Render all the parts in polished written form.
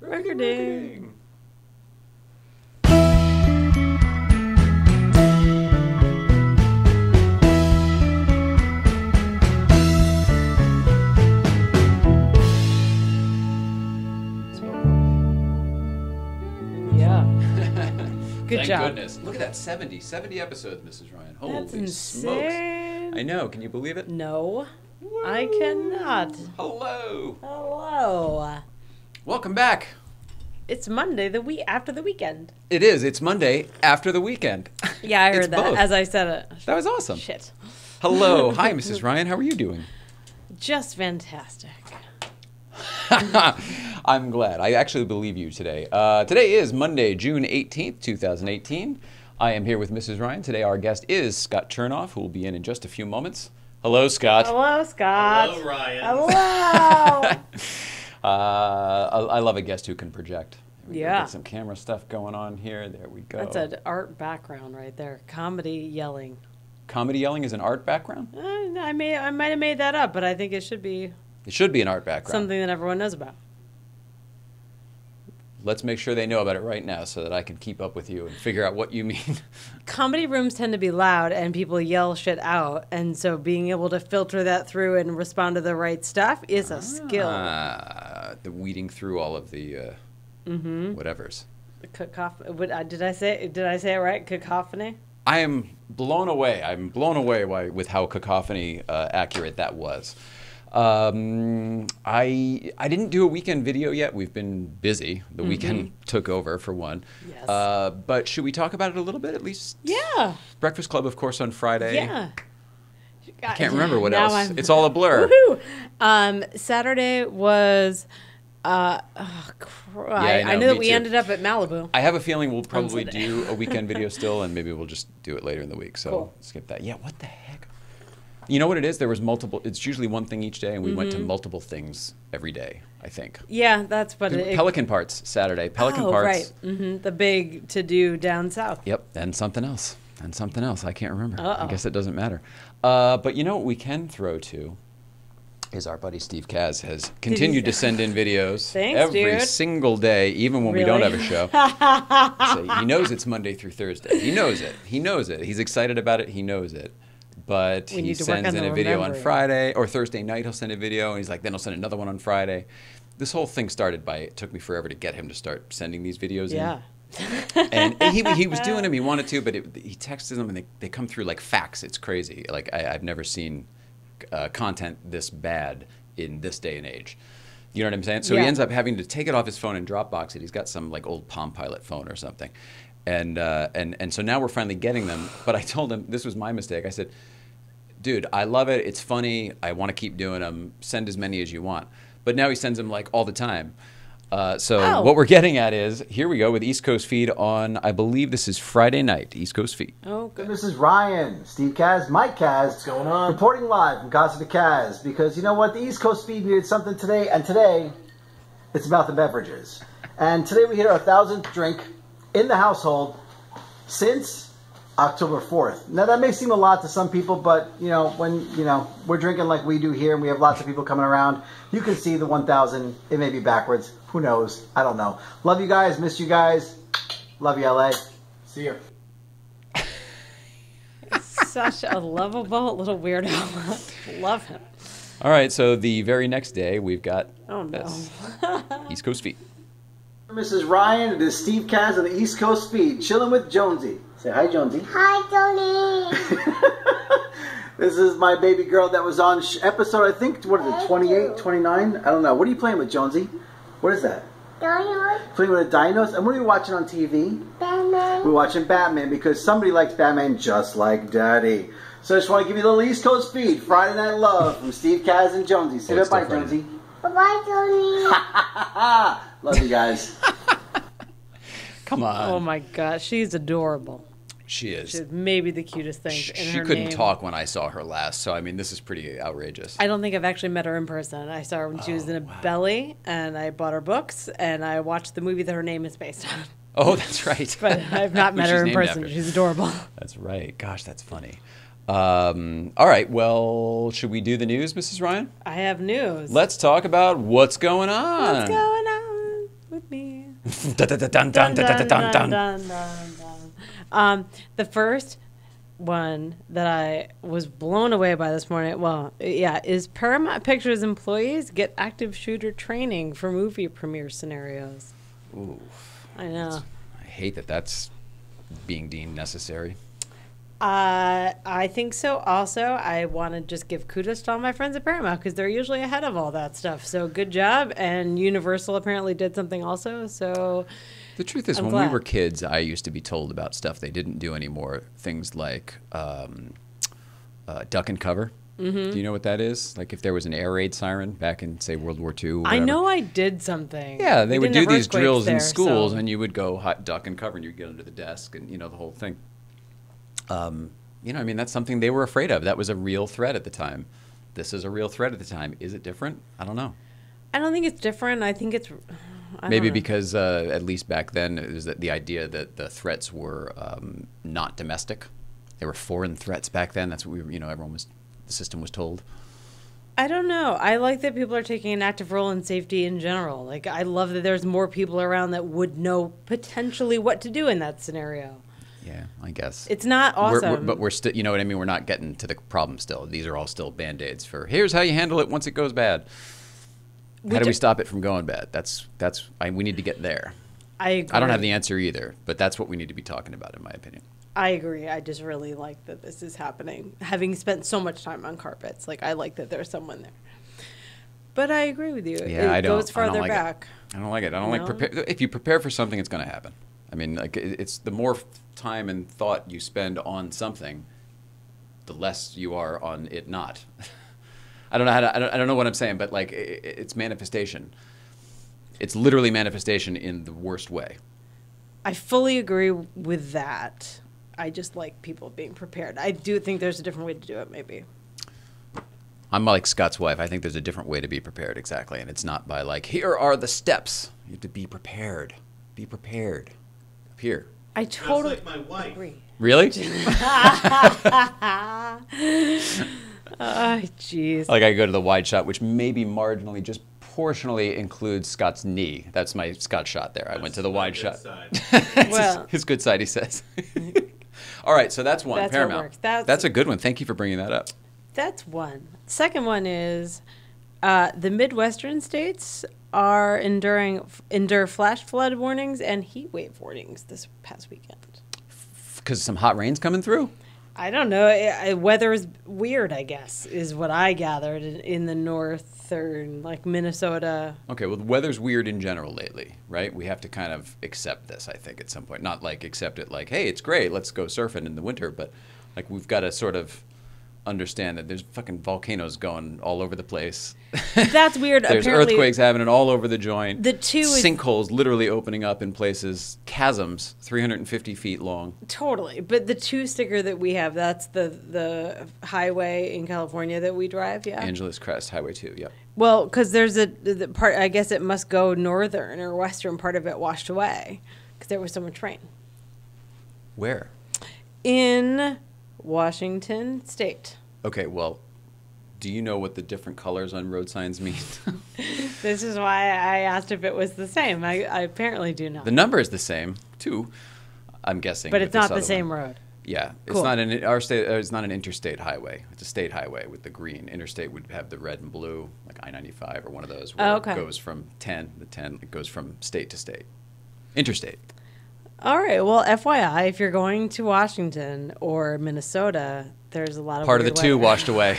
Recording. Yeah. Good job. Thank goodness. Look at that, 70 episodes, Mrs. Ryan. Holy That's insane. smokes. I know. Can you believe it? No, I cannot. Hello. Hello. Welcome back. It's Monday, the week after the weekend. It is. It's Monday after the weekend. Yeah, I It's heard that both. as I said it. That was awesome. Shit. Hello. Hi, Mrs. Ryan. How are you doing? Just fantastic. I'm glad. I actually believe you today. Today is Monday, June 18th, 2018. I am here with Mrs. Ryan. Today our guest is Scott Chernonff, who will be in just a few moments. Hello, Scott. Hello, Scott. Hello, Ryan. Hello. I love a guest who can project. We Yeah. Get some camera stuff going on here. There we go. That's an art background right there. Comedy yelling. Comedy yelling is an art background? I might have made that up, but I think it should be It should be an art background. something that everyone knows about. Let's make sure they know about it right now so that I can keep up with you and figure out what you mean. Comedy rooms tend to be loud and people yell shit out, and so being able to filter that through and respond to the right stuff is a skill. The weeding through all of the whatevers. Did I say it right? Cacophony? I am blown away. I'm blown away with how cacophony accurate that was. I didn't do a weekend video yet. We've been busy. The weekend took over for one. Yes. But should we talk about it a little bit at least? Yeah. Breakfast Club, of course, on Friday. Yeah. I can't remember what Now else. It's all a blur. Woohoo! Saturday was. I know that me we too. ended up at Malibu. I have a feeling we'll probably Sunday. do a weekend video still, and maybe we'll just do it later in the week. So Cool. skip that. Yeah, what the heck? You know what it is? There was multiple. It's usually one thing each day, and we went to multiple things every day, I think. Yeah, that's what it. Pelican Parts Saturday. Pelican oh, Parts. right. The big to do down south. Yep, and something else. And something else. I can't remember. Uh-oh. I guess it doesn't matter. But you know what we can throw to is our buddy Steve Kaz has continued to send in videos Thanks, every dude. single day, even when we don't have a show. So he knows it's Monday through Thursday. He knows it. He knows it. He's excited about it. He knows it. But We he need to work sends on in the a video on remembering. Friday, or Thursday night he'll send a video, and he's like, then he'll send another one on Friday. This whole thing started by, it took me forever to get him to start sending these videos in. Yeah. And he was doing them. He wanted to, but he texted them, and they come through like fax. It's crazy. Like I've never seen content this bad in this day and age. You know what I'm saying? So Yeah. he ends up having to take it off his phone and Dropbox it. He's got some like old Palm Pilot phone or something, and so now we're finally getting them. But I told him this was my mistake. I said, dude, I love it. It's funny. I want to keep doing them. Send as many as you want. But now he sends them like all the time. So what we're getting at is, here we go with East Coast Feed on, I believe this is Friday night, East Coast Feed. Oh, good. This is Ryan, Steve Kaz, Mike Kaz. What's going on? Reporting live from Casa de Kaz. Because you know what? The East Coast Feed needed something today. And today, it's about the beverages. And today we hit our 1,000th drink in the household since October 4th. Now that may seem a lot to some people, but when we're drinking like we do here and we have lots of people coming around, you can see the 1,000. It may be backwards. Who knows? I don't know. Love you guys. Miss you guys. Love you, LA. See ya. Such a lovable little weirdo. Love him. All right, so the very next day, we've got Oh, no. this East Coast Feed. Mrs. Ryan, it is Steve Kaz of the East Coast Speed, chilling with Jonesy. Say hi, Jonesy. Hi, Tony. This is my baby girl that was on episode, I think, what is it, 28, 29? I don't know. What are you playing with, Jonesy? What is that? Dinos, Playing with the dinos? And what are you watching on TV? Batman. We're watching Batman because somebody likes Batman just like Daddy. So I just want to give you a little East Coast Speed, Friday Night Love from Steve Kaz and Jonesy. Say Oh, it's bye, still Jonesy. Bye-bye, Tony. Love you guys. Come on. Oh, my gosh. She's adorable. She is. She's maybe the cutest thing in She her couldn't name. talk when I saw her last, so I mean, this is pretty outrageous. I don't think I've actually met her in person. I saw her when she was in a belly, and I bought her books, and I watched the movie that her name is based on. Oh, that's right. But I've not Who met she's her in named person. after. She's adorable. That's right. Gosh, that's funny. All right, well, should we do the news, Mrs. Ryan? I have news. Let's talk about what's going on. What's going on with me? The first one that I was blown away by this morning, well, yeah, is Paramount Pictures employees get active shooter training for movie premiere scenarios. Ooh, I know. I hate that that's being deemed necessary. I think so. Also, I want to just give kudos to all my friends at Paramount because they're usually ahead of all that stuff. So good job. And Universal apparently did something also. So The truth is, I'm when glad. we were kids, I used to be told about stuff they didn't do anymore. Things like duck and cover. Do you know what that is? Like if there was an air raid siren back in, say, World War II. Or I whatever. know I did something. Yeah, they We would didn't do have these drills in earthquakes there, schools, so- and you would go hot duck and cover, and you'd get under the desk, and the whole thing. I mean, that's something they were afraid of. That was a real threat at the time. This is a real threat at the time. Is it different? I don't know. I don't think it's different. I think it's Maybe don't know. because at least back then it was the idea that the threats were not domestic. They were foreign threats back then. That's what everyone was. The system was told. I don't know. I like that people are taking an active role in safety in general. Like I love that there's more people around that would know potentially what to do in that scenario. Yeah, I guess. It's not awesome. But we're still, you know what I mean? We're not getting to the problem still. These are all still Band-Aids for, here's how you handle it once it goes bad. How do we stop it from going bad? We need to get there. I agree. I don't have the answer either, but that's what we need to be talking about, in my opinion. I agree. I just really like that this is happening. Having spent so much time on carpets, like I like that there's someone there. But I agree with you. Yeah, it goes farther back. I don't like it. I don't like prepare. If you prepare for something, it's going to happen. I mean, like it's the more time and thought you spend on something, the less you are on it not. I don't know how to, I don't know what I'm saying, but like it's manifestation. It's literally manifestation in the worst way. I fully agree with that. I just like people being prepared. I do think there's a different way to do it, maybe. I'm like Scott's wife. I think there's a different way to be prepared, exactly. And it's not by like, here are the steps. You have to be prepared. Be prepared. Up here. I totally like my wife. agree. Really? Oh, jeez. Like I go to the wide shot, which maybe marginally, just portionally includes Scott's knee. That's my Scott shot there. I went to the wide shot. It's Well- his good side, he says. All right, so that's one. That's what Paramount. works. That's a good one. Thank you for bringing that up. That's one. Second one is the Midwestern states are endure flash flood warnings and heat wave warnings this past weekend. Because some hot rain's coming through? I don't know. Weather is weird, I guess, is what I gathered in the northern, like Minnesota. Okay, well, the weather's weird in general lately, right? We have to kind of accept this, I think, at some point. Not like accept it like, hey, it's great, let's go surfing in the winter, but like we've got to sort of understand that there's fucking volcanoes going all over the place. That's weird. There's Apparently, earthquakes happening all over the joint. The two is- sinkholes literally opening up in places, chasms 350 feet long. Totally. But the two sticker that we have, that's the highway in California that we drive, yeah? Angeles Crest, Highway 2, yep. Well, because there's the part, I guess it must go northern or western part of it washed away because there was so much rain. Where? In Washington State. Okay, well, do you know what the different colors on road signs mean? This is why I asked if it was the same. I apparently do not. The number is the same, too, I'm guessing. But with it's this not the other same one. road. Yeah, it's Cool. not an our state. It's not an interstate highway. It's a state highway with the green. Interstate would have the red and blue, like I-95 or one of those. Where Oh, okay. It goes from 10. The 10 it goes from state to state. Interstate. All right. Well, FYI, if you're going to Washington or Minnesota, there's a lot of Part of the weird two weather. washed away.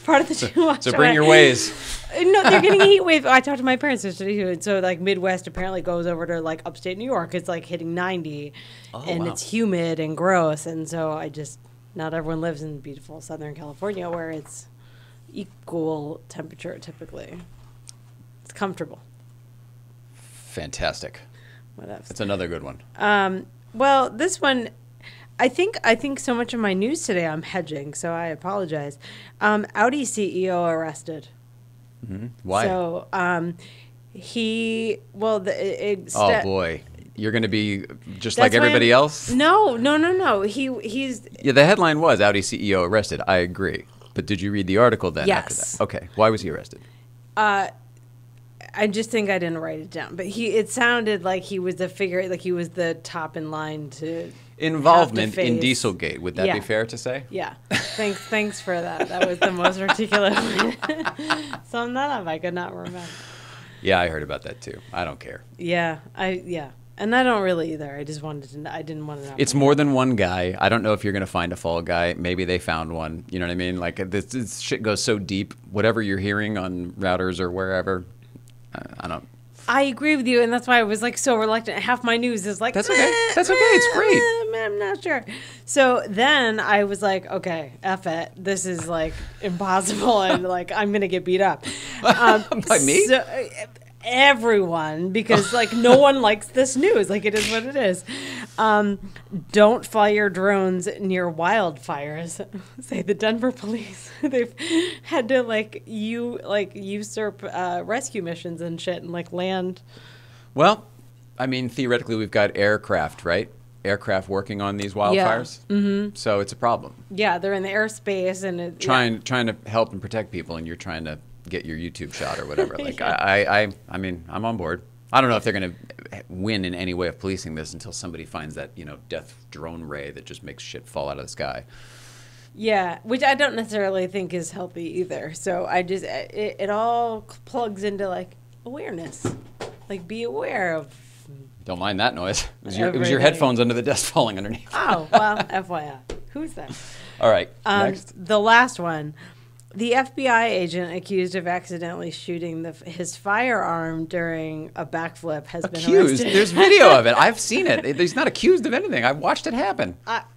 Part of the two washed So bring away. your ways. No, they're getting a heat wave. I talked to my parents yesterday too, and so like Midwest apparently goes over to like upstate New York. It's like hitting 90, and wow. it's humid and gross. And so not everyone lives in beautiful Southern California where it's equal temperature typically. It's comfortable. Fantastic. Whatever. That's another good one. Well, this one, I think so much of my news today I'm hedging, so I apologize. Audi CEO arrested. Why? So oh Oh boy, you're going to be just That's like why everybody I'm- else. No. He's Yeah, the headline was Audi CEO arrested. I agree, but did you read the article then? Yes. After that? Okay. Why was he arrested? I just think I didn't write it down. But it sounded like he was the figure, like he was the top in line to Involvement in face. Dieselgate. Would that Yeah. be fair to say? Yeah. Thanks for that. That was the most articulate one. So none of I could not remember. Yeah, I heard about that too. I don't care. Yeah. And I don't really either. I just wanted to know. I didn't want to know. It's more than one guy. I don't know if you're going to find a fall guy. Maybe they found one. You know what I mean? Like this shit goes so deep. Whatever you're hearing on routers or wherever, I don't. I agree with you, and that's why I was like so reluctant. Half my news is like, That's okay. That's okay. It's great. I'm not sure. So then I was like, okay, F it. This is like impossible, and like I'm gonna get beat up. By me? So, everyone, because like no one likes this news. Like it is what it is. Don't fire drones near wildfires, say the Denver police. They've had to usurp rescue missions and shit and like land. Well, I mean, theoretically, we've got aircraft, right? Aircraft working on these wildfires. Yeah. Mm-hmm. So it's a problem. Yeah, they're in the airspace and trying to help and protect people, and you're trying to get your YouTube shot or whatever. Like Yeah. I mean, I'm on board. I don't know if they're going to win in any way of policing this until somebody finds that, death drone ray that just makes shit fall out of the sky. Yeah, which I don't necessarily think is healthy either. So I just, it all plugs into like awareness. Like be aware of. Don't mind that noise. It was your Everything. headphones under the desk falling underneath. Oh, well, FYI. Who's that? All right, next. The last one. The FBI agent accused of accidentally shooting his firearm during a backflip has been Accused? arrested. There's video of it. I've seen it. He's not accused of anything. I've watched it happen.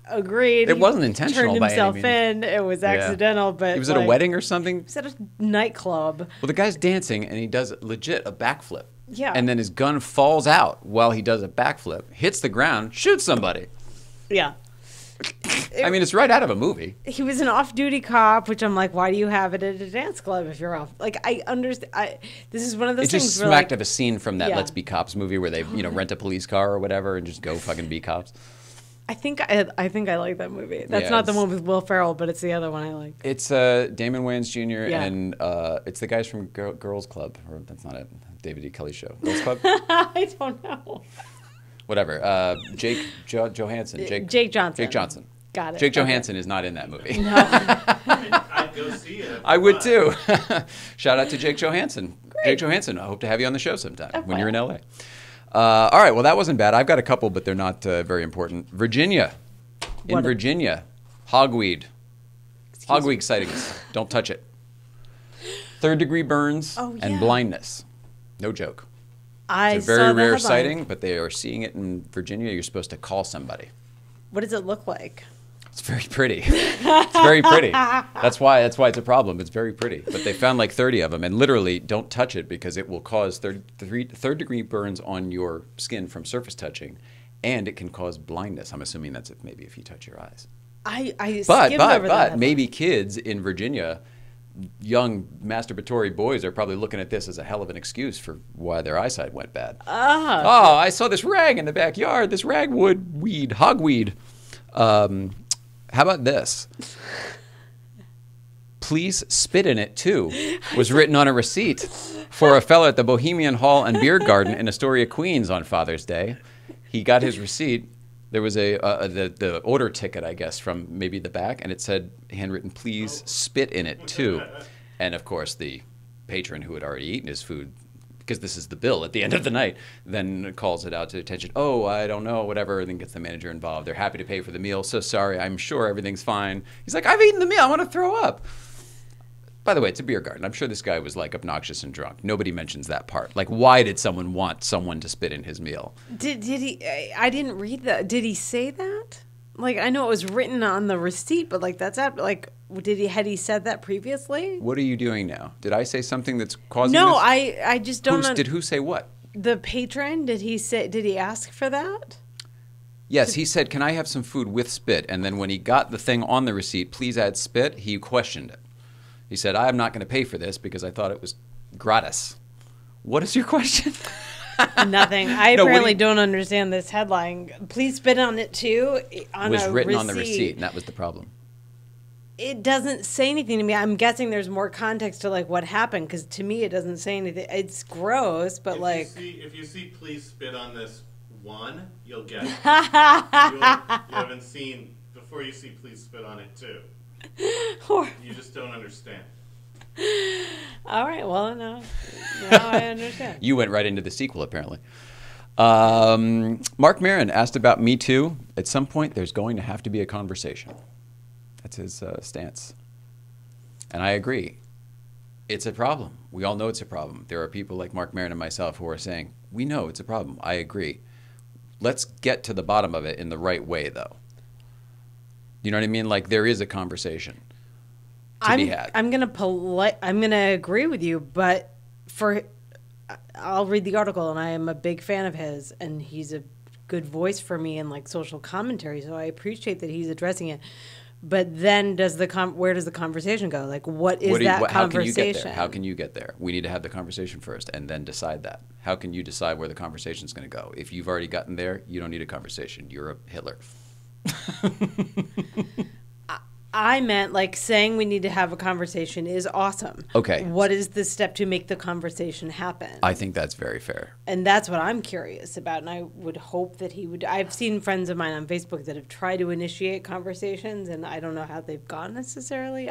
Agreed. It wasn't intentional Turned by any himself means. in. It was accidental, but He was at a wedding or something? He was at a nightclub. Well, the guy's dancing, and he does legit a backflip. Yeah. And then his gun falls out while he does a backflip, hits the ground, shoots somebody. Yeah. I mean, it's right out of a movie. He was an off-duty cop, which I'm like, why do you have it at a dance club if you're off? Like, I understand. This is one of those It things just where, smacked like, of a scene from that Yeah. Let's Be Cops movie where they, rent a police car or whatever and just go fucking be cops. I think I like that movie. That's Yeah, not the it's- one with Will Ferrell, but it's the other one I like. It's Damon Wayans Jr. Yeah. and it's the guys from Girls Club. Or that's not it. David E. Kelly Show. Girls Club? I don't know. Whatever. Jake Johansson. Jake Johnson. Jake Johnson. Got it. Jake Okay. Johansson is not in that movie. I'd go see it. I would too. Shout out to Jake Johansson. Jake Johansson, I hope to have you on the show sometime when you're in LA. All right, well, that wasn't bad. I've got a couple, but they're not very important. Virginia. In Virginia, hogweed. Hogweed sightings. Don't touch it. Third-degree burns and blindness. No joke. It's a very rare sighting, but they are seeing it in Virginia. You're supposed to call somebody. What does it look like? It's very pretty. It's very pretty. That's why it's a problem. It's very pretty. But they found like 30 of them, and literally don't touch it because it will cause third-degree burns on your skin from surface touching, and it can cause blindness. I'm assuming that's maybe if you touch your eyes. I skimmed over that. But maybe kids in Virginia, young masturbatory boys are probably looking at this as a hell of an excuse for why their eyesight went bad. Oh, I saw this rag in the backyard. This hogweed. How about this? Please spit in it too was written on a receipt for a fellow at the Bohemian Hall and Beer Garden in Astoria, Queens on Father's Day. He got his receipt. There was the order ticket, I guess, from maybe the back, and it said, handwritten, please spit in it too. And of course, the patron who had already eaten his food, because this is the bill at the end of the night, then calls it out to attention. Oh, I don't know, whatever, and then gets the manager involved. They're happy to pay for the meal. So sorry, I'm sure everything's fine. He's like, I've eaten the meal. I want to throw up. By the way, it's a beer garden. I'm sure this guy was like obnoxious and drunk. Nobody mentions that part. Like, why did someone want someone to spit in his meal? Did he? I didn't read that. Did he say that? Like, I know it was written on the receipt, but like that's at like. Had he said that previously? What are you doing now? Did I say something that's causing No, this? I just don't. Did who say what? The patron? Did he ask for that? Yes, he said, can I have some food with spit? And then when he got the thing on the receipt, please add spit, he questioned it. He said, I'm not going to pay for this because I thought it was gratis. What is your question? Nothing. I No, apparently don't understand this headline. Please spit on it too. It was written on the receipt, and that was the problem. it doesn't say anything to me. I'm guessing there's more context to like what happened because to me it doesn't say anything. It's gross, but if you see please spit on this one, you'll get it. you haven't seen before you see please spit on it too. You just don't understand. All right, well, now I understand. You went right into the sequel, apparently. Marc Maron asked about Me Too. At some point, there's going to have to be a conversation. That's his stance. And I agree. It's a problem. We all know it's a problem. There are people like Marc Maron and myself who are saying, we know it's a problem. I agree. Let's get to the bottom of it in the right way, though. You know what I mean? Like, there is a conversation to be had. I'm gonna agree with you, but I'll read the article, and I am a big fan of his, and he's a good voice for me in like social commentary, so I appreciate that he's addressing it. But then where does the conversation go? Like, what is that conversation? How can you get there? How can you get there? We need to have the conversation first and then decide that. How can you decide where the conversation is going to go? If you've already gotten there, you don't need a conversation. You're a Hitler. I meant like saying we need to have a conversation is awesome. Okay. What is the step to make the conversation happen? I think that's very fair. And that's what I'm curious about. And I would hope that he would. I've seen friends of mine on Facebook that have tried to initiate conversations, and I don't know how they've gone necessarily.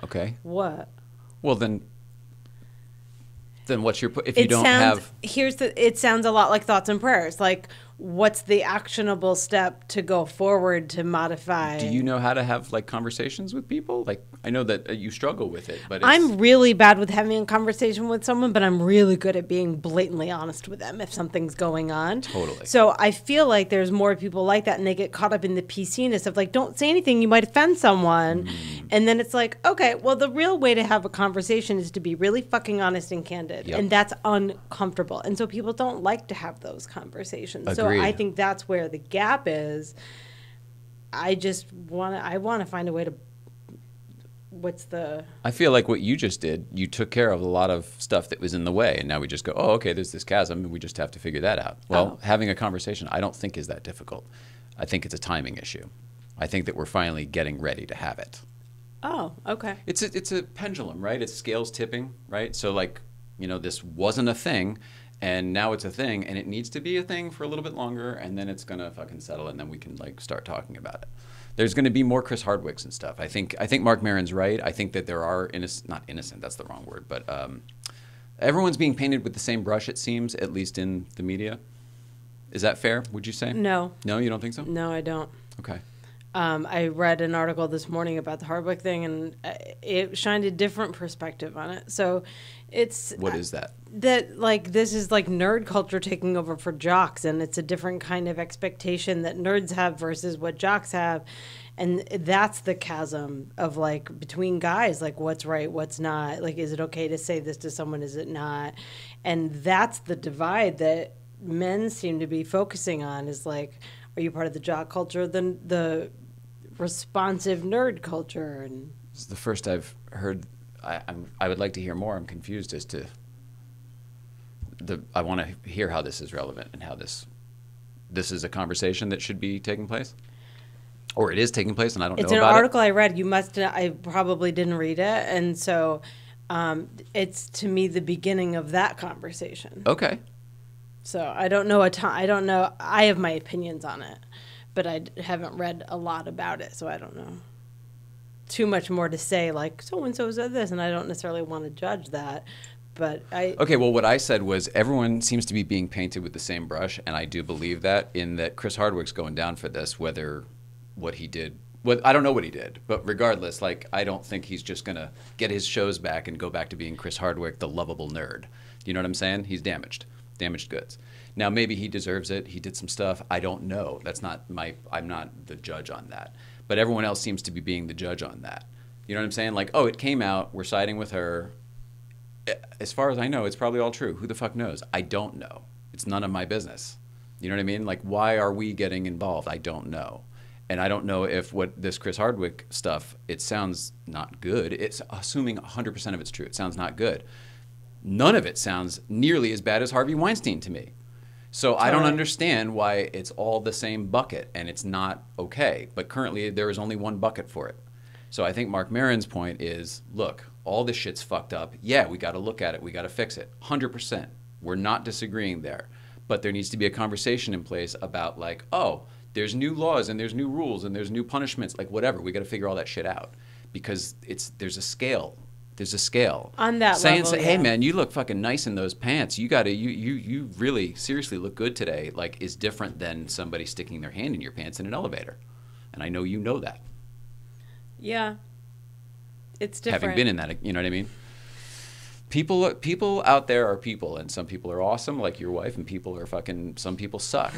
Okay. What? Well, then what's your if you don't have? It sounds a lot like thoughts and prayers. Like, what's the actionable step to go forward to modify? Do you know how to have like conversations with people? Like, I know that you struggle with it, but I'm really bad with having a conversation with someone, but I'm really good at being blatantly honest with them if something's going on. Totally. So I feel like there's more people like that, and they get caught up in the PC-ness of like, don't say anything, you might offend someone. And then it's like, okay, well, the real way to have a conversation is to be really fucking honest and candid. Yep. And that's uncomfortable. And so people don't like to have those conversations. Agreed. So I think that's where the gap is. I want to find a way to. I feel like what you just did, you took care of a lot of stuff that was in the way, and now we just go, oh, okay, there's this chasm, and we just have to figure that out. Well, having a conversation, I don't think is that difficult. I think it's a timing issue. I think that we're finally getting ready to have it. Oh, okay. It's a pendulum, right? It's scales tipping, right? So like, this wasn't a thing, and now it's a thing, and it needs to be a thing for a little bit longer, and then it's gonna fucking settle, and then we can like start talking about it. There's going to be more Chris Hardwicks and stuff. I think Marc Maron's right. I think that there are not innocent. That's the wrong word, but everyone's being painted with the same brush. It seems, at least in the media. Is that fair? Would you say? No. No, you don't think so? No, I don't. Okay. I read an article this morning about the Hardwick thing, and it shined a different perspective on it. So it's... What is that? That, like, this is, like, nerd culture taking over for jocks, and it's a different kind of expectation that nerds have versus what jocks have. And that's the chasm of, like, between guys, like, what's right, what's not. Like, is it okay to say this to someone, is it not? And that's the divide that men seem to be focusing on, is, like, are you part of the jock culture, the responsive nerd culture? And this is the first I've heard. I would like to hear more. I'm confused as to I want to hear how this is relevant and how this is a conversation that should be taking place, or it is taking place, and I don't know about it. It's an article I read. I probably didn't read it, and so it's to me the beginning of that conversation. Okay. So I don't know I don't know. I have my opinions on it, but I haven't read a lot about it, so I don't know too much more to say. Like, so and so said this, and I don't necessarily want to judge that. But okay, well, what I said was everyone seems to be being painted with the same brush, and I do believe that, in that Chris Hardwick's going down for this, whether what he did. Well, I don't know what he did, but regardless, like, I don't think he's just going to get his shows back and go back to being Chris Hardwick, the lovable nerd. You know what I'm saying? He's damaged goods. Now, maybe he deserves it. He did some stuff. I don't know. I'm not the judge on that. But everyone else seems to be being the judge on that. You know what I'm saying? Like, oh, it came out. We're siding with her. As far as I know, it's probably all true. Who the fuck knows? I don't know. It's none of my business. You know what I mean? Like, why are we getting involved? I don't know. And I don't know if what this Chris Hardwick stuff, it sounds not good. It's assuming 100% of it's true. It sounds not good. None of it sounds nearly as bad as Harvey Weinstein to me. So I don't understand why it's all the same bucket and it's not okay. But currently there is only one bucket for it. So I think Mark Maron's point is, look, all this shit's fucked up. Yeah, we got to look at it. We got to fix it. 100%. We're not disagreeing there. But there needs to be a conversation in place about like, oh, there's new laws and there's new rules and there's new punishments, like whatever. We got to figure all that shit out because there's a scale. There's a scale. On that level, level, hey man, you look fucking nice in those pants. You really seriously look good today. Like, is different than somebody sticking their hand in your pants in an elevator. And I know you know that. Yeah. It's different. Having been in that, you know what I mean? People out there are people, and some people are awesome, like your wife, and some people suck.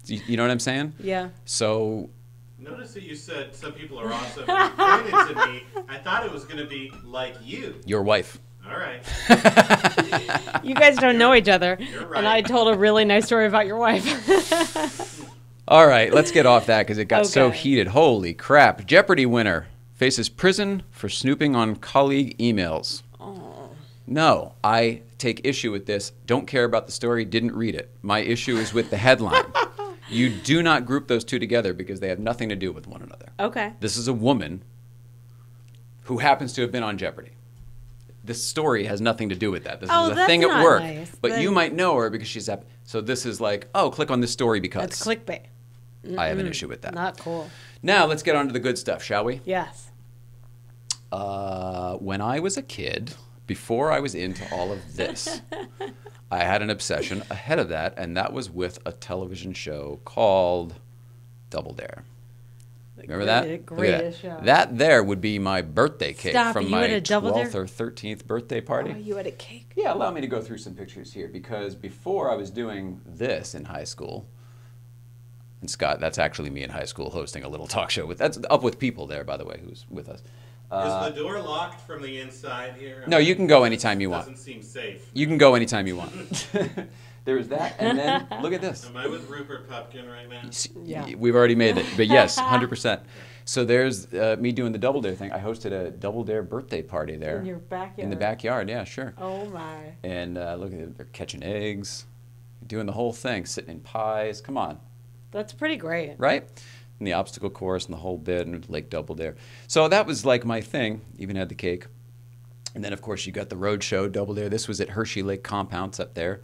You know what I'm saying? Yeah. So. Notice that you said some people are awesome. You pointed to me. I thought it was going to be like you. Your wife. All right. You guys don't know each other. You're right. And I told a really nice story about your wife. All right, let's get off that because it got so Okay. heated. Holy crap. Jeopardy winner faces prison for snooping on colleague emails. Oh. No, I take issue with this. Don't care about the story. Didn't read it. My issue is with the headline. You do not group those two together because they have nothing to do with one another. Okay. This is a woman who happens to have been on Jeopardy. This story has nothing to do with that. This Oh, is a that's thing at not work. nice. But Then- you might know her because she's up. So this is like, oh, click on this story because. That's clickbait. I have an issue with that. Not cool. Now let's get on to the good stuff, shall we? Yes. When I was a kid, before I was into all of this, I had an obsession ahead of that, and that was with a television show called Double Dare. Remember that? Look at Greatest show. That there would be my birthday cake Stop, from you my had a Double Dare? 12th or 13th birthday party. Oh, you had a cake. Yeah, allow me to go through some pictures here because before I was doing this in high school, and Scott, that's actually me in high school hosting a little talk show. That's Up With People there, by the way, who's with us. Is the door locked from the inside here? No, you can go anytime you want. Doesn't seem safe. You can go anytime you want. There's that, and then look at this. Am I with Rupert Pupkin right now? Yeah. We've already made it, but yes, 100%. So there's me doing the Double Dare thing. I hosted a Double Dare birthday party there. In your backyard. In the backyard, yeah, sure. Oh, my. And look at it, they're catching eggs, doing the whole thing, sitting in pies. Come on, That's pretty great. right? And the obstacle course and the whole bit and Lake Double Dare. So that was like my thing. Even had the cake. And then, of course, you got the road show Double Dare. This was at Hershey Lake Compounds up there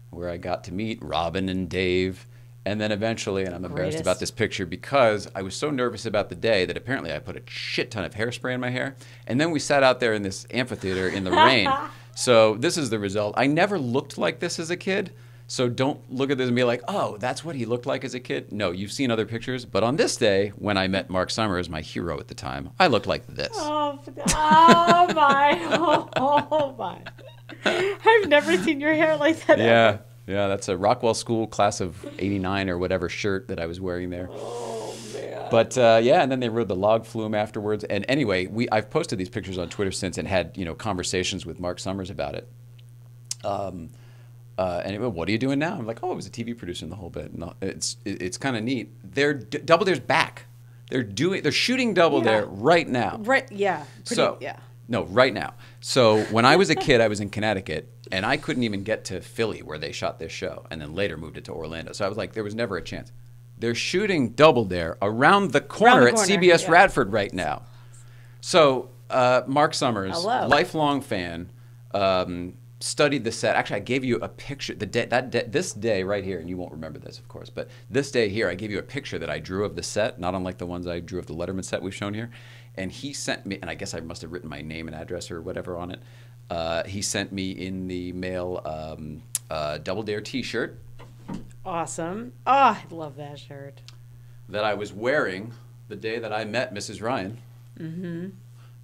where I got to meet Robin and Dave. And then eventually, and I'm embarrassed Greatest. about this picture because I was so nervous about the day that apparently I put a shit ton of hairspray in my hair. And then we sat out there in this amphitheater in the rain. So this is the result. I never looked like this as a kid. So don't look at this and be like, oh, that's what he looked like as a kid. No, you've seen other pictures. But on this day, when I met Marc Summers, my hero at the time, I looked like this. Oh my. Oh, my. I've never seen your hair like that Yeah. ever. Yeah, that's a Rockwell School class of '89 or whatever shirt that I was wearing there. Oh, man. But yeah, and then they rode the log flume afterwards. And anyway, I've posted these pictures on Twitter since and had conversations with Marc Summers about it. And he went, what are you doing now? I'm like, oh, I was a TV producer in the whole bit. No, it's kind of neat. Double Dare's back. They're shooting Double Dare right now. Right, yeah. Yeah. No, right now. So when I was a kid, I was in Connecticut, and I couldn't even get to Philly where they shot this show, and then later moved it to Orlando. So I was like, there was never a chance. They're shooting Double Dare around the corner at CBS yeah. Radford right now. So Marc Summers, Hello. lifelong fan, studied the set. Actually, I gave you a picture. This day right here, and you won't remember this, of course, but this day here, I gave you a picture that I drew of the set, not unlike the ones I drew of the Letterman set we've shown here. And he sent me, and I guess I must have written my name and address or whatever on it. He sent me in the mail Double Dare T-shirt Awesome. Oh, I love that shirt. that I was wearing the day that I met Mrs. Ryan. Mm-hmm.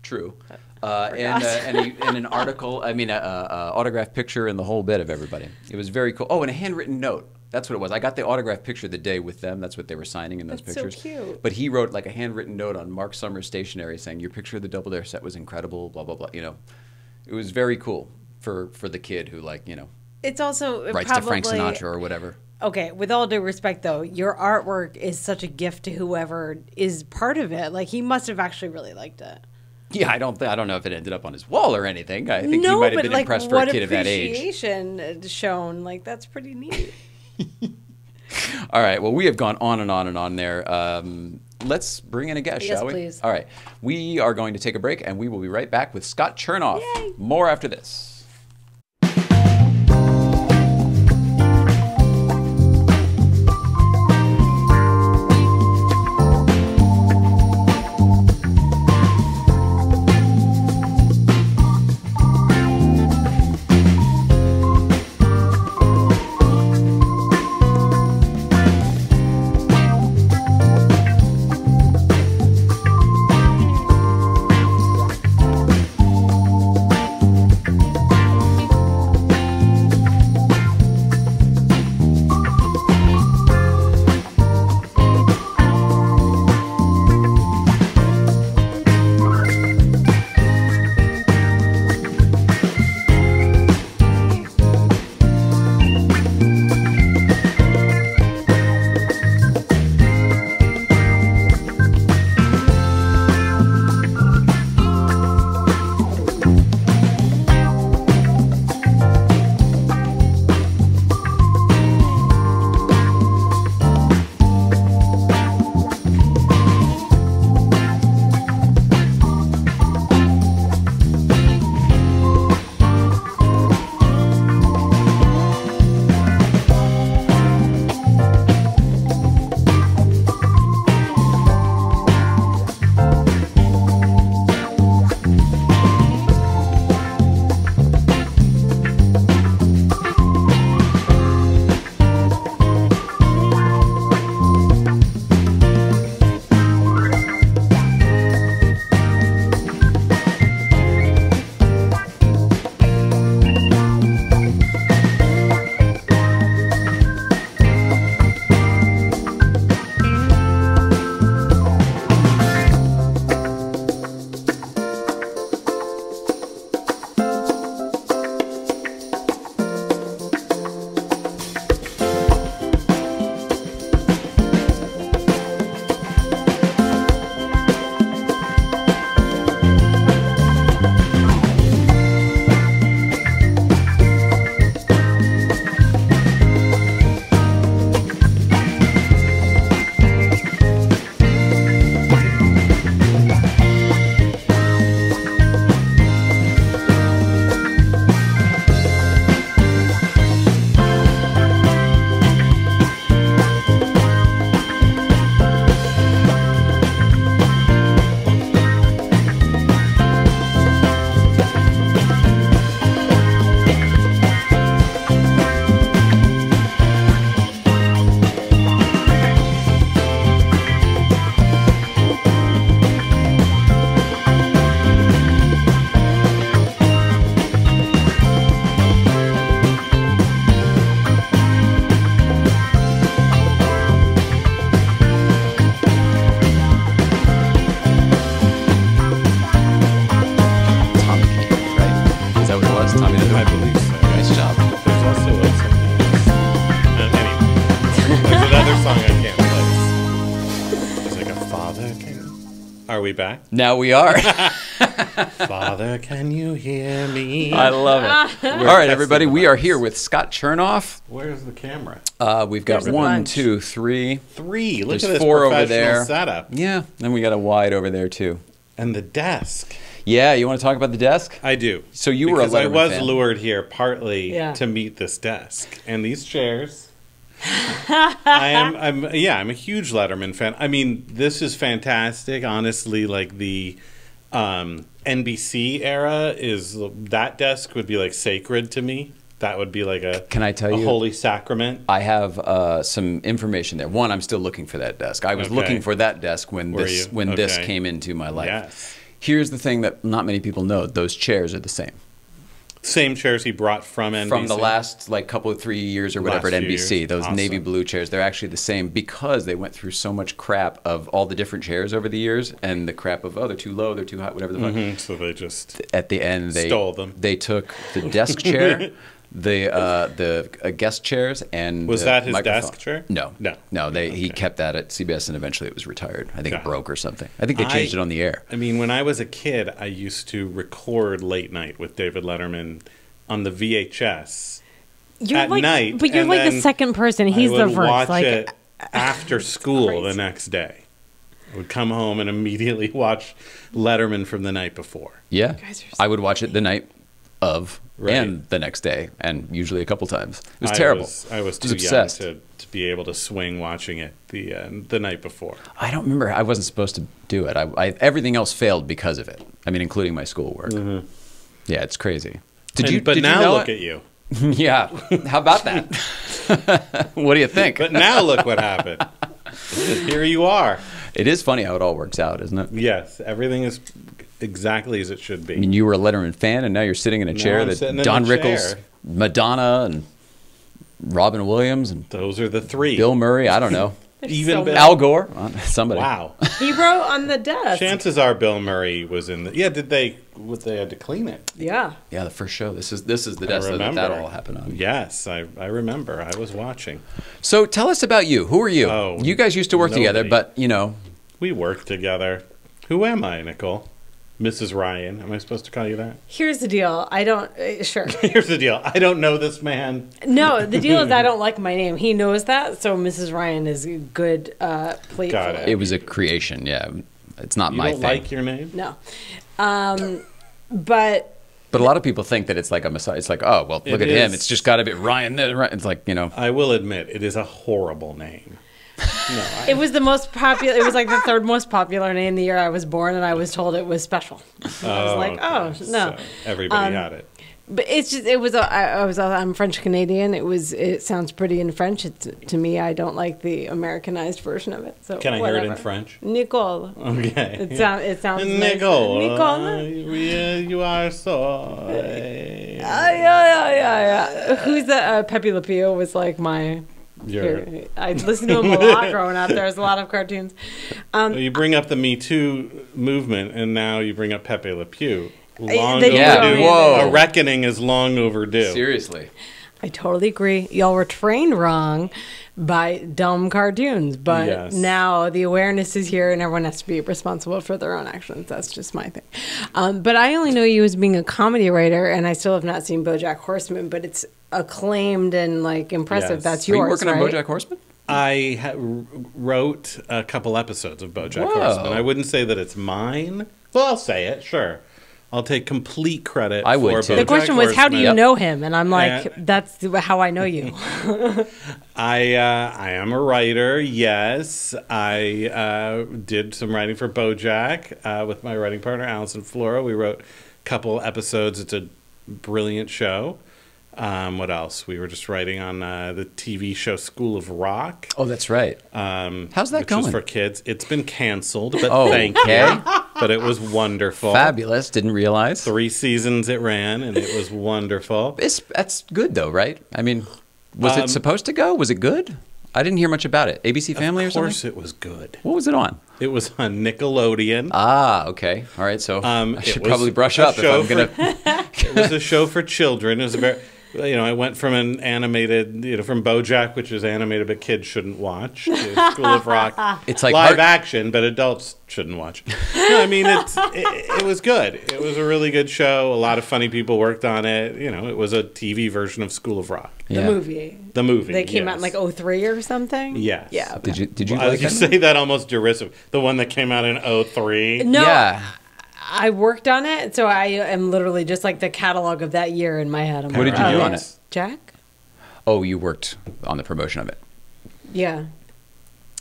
True. And an article, autographed picture and the whole bit of everybody. It was very cool. Oh, and a handwritten note. That's what it was. I got the autographed picture the day with them. That's what they were signing in those That's pictures. so cute. But he wrote like a handwritten note on Marc Summers stationery saying, your picture of the Double Dare set was incredible, blah, blah, blah. It was very cool for the kid who It's also writes probably, to Frank Sinatra or whatever. Okay, with all due respect, though, your artwork is such a gift to whoever is part of it. Like, he must have actually really liked it. Yeah, I don't know if it ended up on his wall or anything. I think he might have been impressed for a kid of that age. Appreciation shown. Like, that's pretty neat. All right. Well, we have gone on and on and on there. let's bring in a guest, Yes, shall we? please. All right. We are going to take a break, and we will be right back with Scott Chernonff. Yay. More after this. Are we back? Now we are. Father, can you hear me? I love it. All right, everybody, we are here with Scott Chernonff. Where's the camera? We've got There's a 1, bunch. 2, 3. Three. Look There's at this 4 over professional there. setup. Yeah, then we got a wide over there too. And the desk. Yeah, you want to talk about the desk? I do. So you were a Because I Letterman was fan. lured here partly Yeah. to meet this desk. And these chairs. I'm a huge Letterman fan. I mean, this is fantastic. Honestly, like the NBC era is that desk would be like sacred to me. That would be like a Can I tell a you? holy sacrament. I have some information there. One, I'm still looking for that desk. I was Okay. looking for that desk when Were this you? this Okay. came into my life. Yes. Here's the thing that not many people know: those chairs are the same. Same chairs he brought from NBC. From the last couple of 3 years or whatever at Last few NBC, years. those Awesome. navy blue chairs, they're actually the same because they went through so much crap of all the different chairs over the years and the crap of, oh, they're too low, they're too high, whatever the fuck. Mhm, so they just At the end, they Stole them. They took the desk chair, the guest chairs, and Was the that his microphone. desk chair? No, No. He kept that at CBS, and eventually it was retired. I think Okay. it broke or something. I think they changed it on the air. I mean, when I was a kid, I used to record late night with David Letterman on the VHS You're at like, night. but you're and like the then second person. He's I the would first. watch Like, it after school the crazy. next day. Would come home and immediately watch Letterman from the night before. Yeah. guys are so I would watch it the night of Right. and the next day, and usually a couple times. It was terrible. I was too obsessed. young to be able to swing watching it the night before. I don't remember. I wasn't supposed to do it. Everything else failed because of it. I mean, including my schoolwork. Yeah, it's crazy. But now look at you. Yeah. How about that? What do you think? But now look what happened. Here you are. It is funny how it all works out, isn't it? Yes, everything is exactly as it should be. I mean, you were a Letterman fan, and now you're sitting in a chair I'm that sitting in Don a Rickles, chair. Madonna, and Robin Williams, and Those are the three. Bill Murray. I don't know. Even so Bill. Al Gore. Somebody. Wow. He wrote on the desk. Chances are Bill Murray was in the. Yeah, they had to clean it? Yeah. Yeah, the first show. This is the desk that remember. all happened on. Yes, I remember. I was watching. So tell us about you. Who are you? Oh, you guys used to work together, nobody. but you know. We worked together. Who am I, Nicole? Mrs. Ryan. Am I supposed to call you that? Here's the deal. I don't. Sure. Here's the deal. I don't know this man. No, the deal is I don't like my name. He knows that, so Mrs. Ryan is a good plate. Got filler. it. It was a creation, yeah. It's not You my don't thing. like your name? No, but But a lot of people think that it's like a messiah. It's like, oh, well, look It at him. is. It's just got to be Ryan. It's like, you know. I will admit, it is a horrible name. No, it was the most popular. It was like the third most popular name the year I was born, and I was told it was special. I was like, okay. oh no. So everybody had it. But it's just it was I'm French Canadian. It sounds pretty in French. To me, I don't like the Americanized version of it. So Can I hear it in whatever. French? Nicole. Okay. It sounds nice. Nicole. Nicole. You are so. Yeah. Who's that? Pepe Le Pew was like my. I listened to him a lot growing up. There was a lot of cartoons. You bring up the Me Too movement, and now you bring up Pepe Le Pew. Long They do overdue. go Whoa. A reckoning is long overdue. Seriously. I totally agree. Y'all were trained wrong by dumb cartoons, but Yes. now the awareness is here and everyone has to be responsible for their own actions. That's just my thing. But I only know you as being a comedy writer, and I still have not seen Bojack Horseman, but it's acclaimed and like impressive. Yes. That's Are you yours, working right? on Bojack Horseman? I wrote a couple episodes of Bojack Whoa. Horseman. I wouldn't say that it's mine. Well, I'll say it, sure. I'll take complete credit I would, for too. Bojack The question was, how do you Horseman. know him? And I'm like, And- that's how I know you. I am a writer, yes. I did some writing for Bojack with my writing partner, Allison Flora. We wrote a couple episodes. It's a brilliant show. What else? We were just writing on the TV show School of Rock. Oh, that's right. How's that which going? is for kids. It's been canceled, but Oh, thank okay. you. But it was wonderful. Fabulous. Didn't realize. 3 seasons it ran, and it was wonderful. That's good, though, right? I mean, was it supposed to go? Was it good? I didn't hear much about it. ABC Family or Of something? course, it was good. What was it on? It was on Nickelodeon. Ah, okay. All right. So I It should was probably brush a up if show I'm going to. It was a show for children. It was a very, I went from an animated, from Bojack, which is animated but kids shouldn't watch, to School of Rock. It's like live action, but adults shouldn't watch. No, I mean, it was good. It was a really good show. A lot of funny people worked on it. It was a TV version of School of Rock. The Yeah. movie. The movie. They came out in yes. like 03 or something? Yes. Yeah. Did you I like you that? say that almost derisive. The one that came out in 03. No, Yeah. I worked on it, so I am literally just like the catalog of that year in my head. I'm What did like, you do oh, on yeah. it? Jack? Oh, you worked on the promotion of it. Yeah.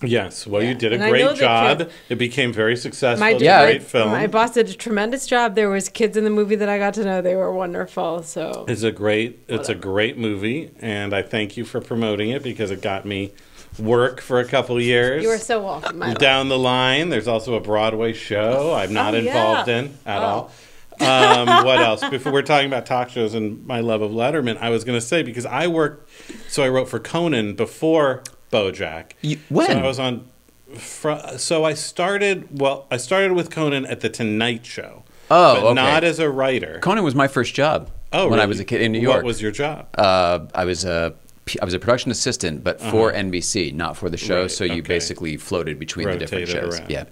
Yes. Well, Yeah. you did a And I know great that job. kids- It became very successful. My, It's a Yeah. great film. my boss did a tremendous job. There was kids in the movie that I got to know. They were wonderful. So It's a great movie, and I thank you for promoting it because it got me work for a couple years. you were so welcome. My love. Down the line, there's also a Broadway show I'm not Oh, yeah. involved in at all. What else? Before we're talking about talk shows and my love of Letterman, I was going to say, because I wrote for Conan before Bojack. When? So I was on. So I started with Conan at the Tonight Show. Oh, but okay. not as a writer. Conan was my first job. Oh, when I really? was a kid in New York. What was your job? I was a production assistant, but for NBC, not for the show. Right, so you okay. basically floated between the different Rotated shows. around. Yeah.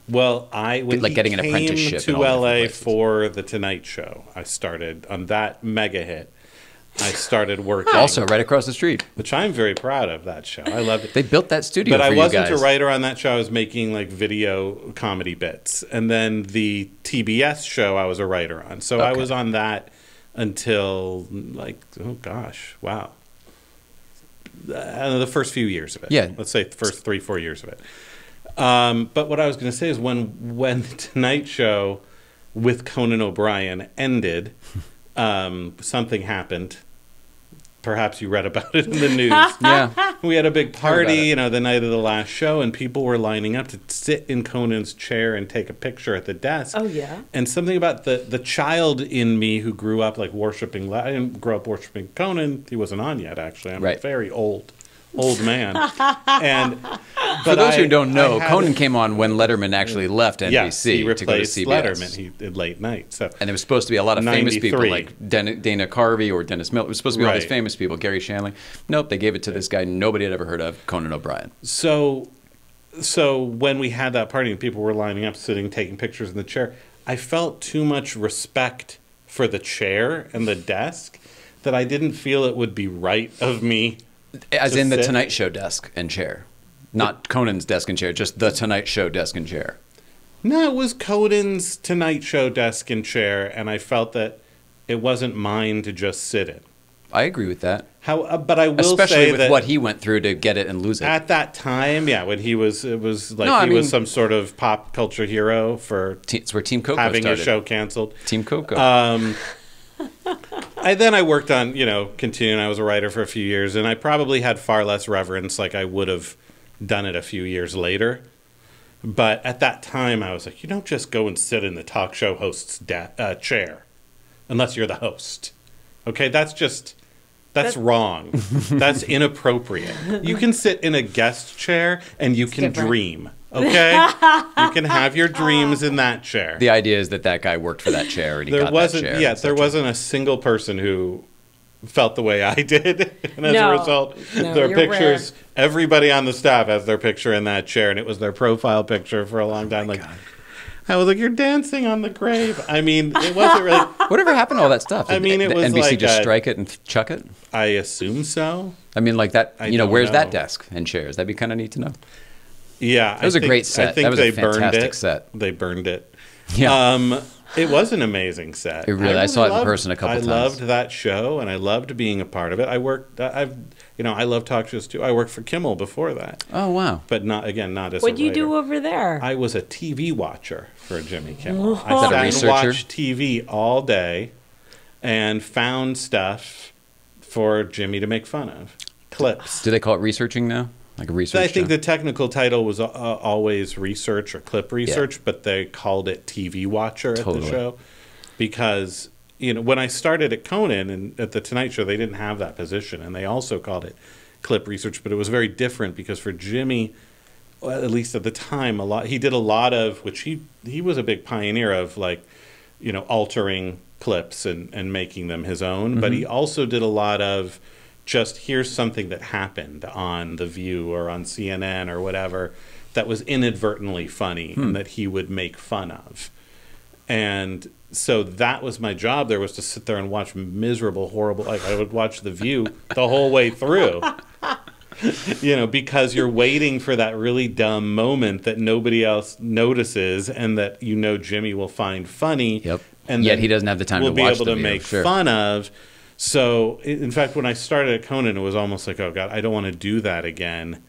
Well, when Like he getting an came apprenticeship in to all different LA places. for the Tonight Show, I started on that mega hit. I started working. Also, right across the street. Which I'm very proud of, that show. I loved it. They built that studio But for I you wasn't guys. a writer on that show. I was making like video comedy bits. And then the TBS show I was a writer on. So I Okay. was on that until like, oh gosh, wow. The first few years of it. Yeah. Let's say the first 3-4 years of it. But what I was going to say is when the Tonight Show with Conan O'Brien ended, something happened. Perhaps you read about it in the news. Yeah. We had a big party, it. the night of the last show, and people were lining up to sit in Conan's chair and take a picture at the desk. Oh, yeah? And something about the child in me who grew up like worshiping. I didn't grow up worshiping Conan. He wasn't on yet, actually. I'm Right. a very old man. And For those who don't know, I had- Conan came on when Letterman actually left NBC Yes, he to go to replaced CBS. Letterman. He did late night. So And there was supposed to be a lot of famous people 93. like Dana Carvey or Dennis Miller. It was supposed to be all these Right. famous people. Gary Shandling. Nope, they gave it to this guy nobody had ever heard of, Conan O'Brien. So when we had that party and people were lining up, sitting, taking pictures in the chair, I felt too much respect for the chair and the desk that I didn't feel it would be right of me. As to in the sit. Tonight Show desk and chair. Not Conan's desk and chair, just the Tonight Show desk and chair. No, it was Conan's Tonight Show desk and chair, and I felt that it wasn't mine to just sit in. I agree with that. But I will Especially say with that what he went through to get it and lose it. at that time, yeah, when it was like No, I he was mean- some sort of pop culture hero for It's where Team Coco having started. his show canceled. Team Coco. Then I worked on, continuing. I was a writer for a few years, and I probably had far less reverence like I would have done it a few years later. But at that time, I was like, you don't just go and sit in the talk show host's chair unless you're the host. Okay, that's wrong. That's inappropriate. You can sit in a guest chair and you can different. dream. Okay, you can have your dreams in that chair. The idea is that guy worked for that chair and he got that chair. Yes, there wasn't a single person who felt the way I did, and as No. a result, No, their you're pictures. Everybody on the staff has their picture in that chair, and it was their profile picture for a long time. I was like, "You're dancing on the grave." I mean, it wasn't really. Whatever happened to all that stuff? I mean, it Did was NBC like just a- strike it and chuck it? I assume so. I mean, like that. I You know, don't where's know. that desk and chairs? That'd be kind of neat to know. Yeah, It was a great set. I think That was a they burned fantastic it. set. They burned it. Yeah. It was an amazing set. It really- I saw it in person a couple I times. loved that show, and I loved being a part of it. I love talk shows too. I worked for Kimmel before that, Oh wow. but not as What'd a you writer. do over there? I was a TV watcher for Jimmy Kimmel. Oh. I Is that a sat and researcher? watched TV all day and found stuff for Jimmy to make fun of. Clips. Do they call it researching now? Like a research? I think show? the technical title was always research or clip research, but they called it TV Watcher at Totally. the show because when I started at Conan and at the Tonight Show, they didn't have that position, and they also called it clip research, but it was very different because for Jimmy, well, at least at the time, he did a lot of which he was a big pioneer of, like altering clips and making them his own, but he also did a lot of just here's something that happened on The View or on CNN or whatever that was inadvertently funny and that he would make fun of. And so that was my job there, was to sit there and watch miserable, horrible, like I would watch The View the whole way through. Because you're waiting for that really dumb moment that nobody else notices and that Jimmy will find funny. Yep. And Yet then he doesn't have the time will to be watch able The to View, make sure. fun of. So, in fact, when I started at Conan, it was almost like, oh, God, I don't want to do that again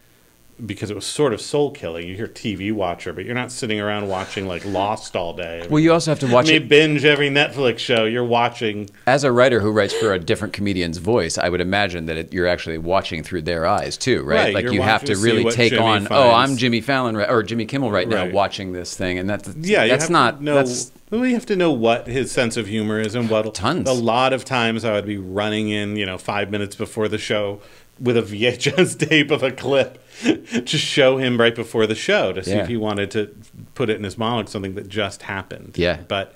because it was sort of soul-killing. You hear TV Watcher, but you're not sitting around watching, like, Lost all day. Well, you also have to watch it. binge every Netflix show. You're watching. As a writer who writes for a different comedian's voice, I would imagine that you're actually watching through their eyes too, right? Right, Like you're you have watching to to see really what take Jimmy on. finds. Oh, I'm Jimmy Fallon or Jimmy Kimmel right now, Right. watching this thing, and that's Yeah, you that's have not to know. that's Well, you have to know what his sense of humor is and what. Tons. A lot of times I would be running in, 5 minutes before the show with a VHS tape of a clip to show him right before the show to see Yeah. if he wanted to put it in his monologue, something that just happened. Yeah. But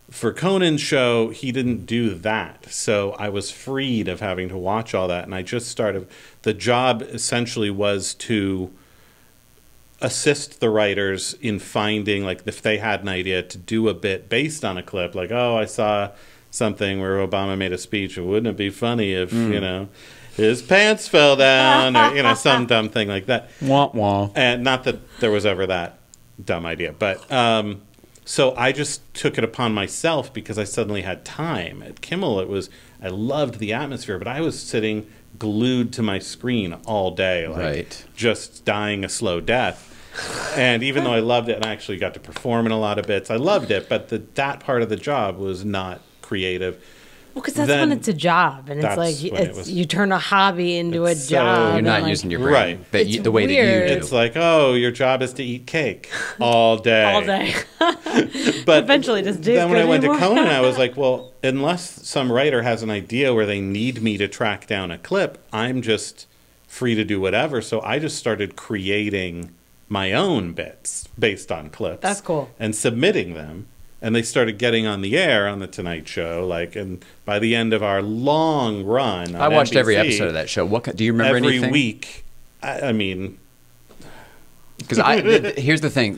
for Conan's show, he didn't do that. So I was freed of having to watch all that. And I just started. The job essentially was to assist the writers in finding, like, if they had an idea to do a bit based on a clip, like, oh, I saw something where Obama made a speech. Wouldn't it be funny if, you know, his pants fell down or, you know, some dumb thing like that. Wah, wah. And not that there was ever that dumb idea. But so I just took it upon myself because I suddenly had time. At Kimmel, I loved the atmosphere, but I was sitting glued to my screen all day, like just dying a slow death. And even though I loved it and I actually got to perform in a lot of bits, I loved it, but that part of the job was not creative. Well, because that's when it's a job, and it's like you turn a hobby into a job. You're not using your brain, but the way that you do. It's like, oh, your job is to eat cake all day. All day. But eventually, just then when I went to Conan, I was like, well, unless some writer has an idea where they need me to track down a clip, I'm just free to do whatever. So I just started creating my own bits based on clips. That's cool. And submitting them. And they started getting on the air on The Tonight Show, and by the end of our long run on I watched NBC, every episode of that show. Do you remember anything? Every week. I mean... Because here's the thing.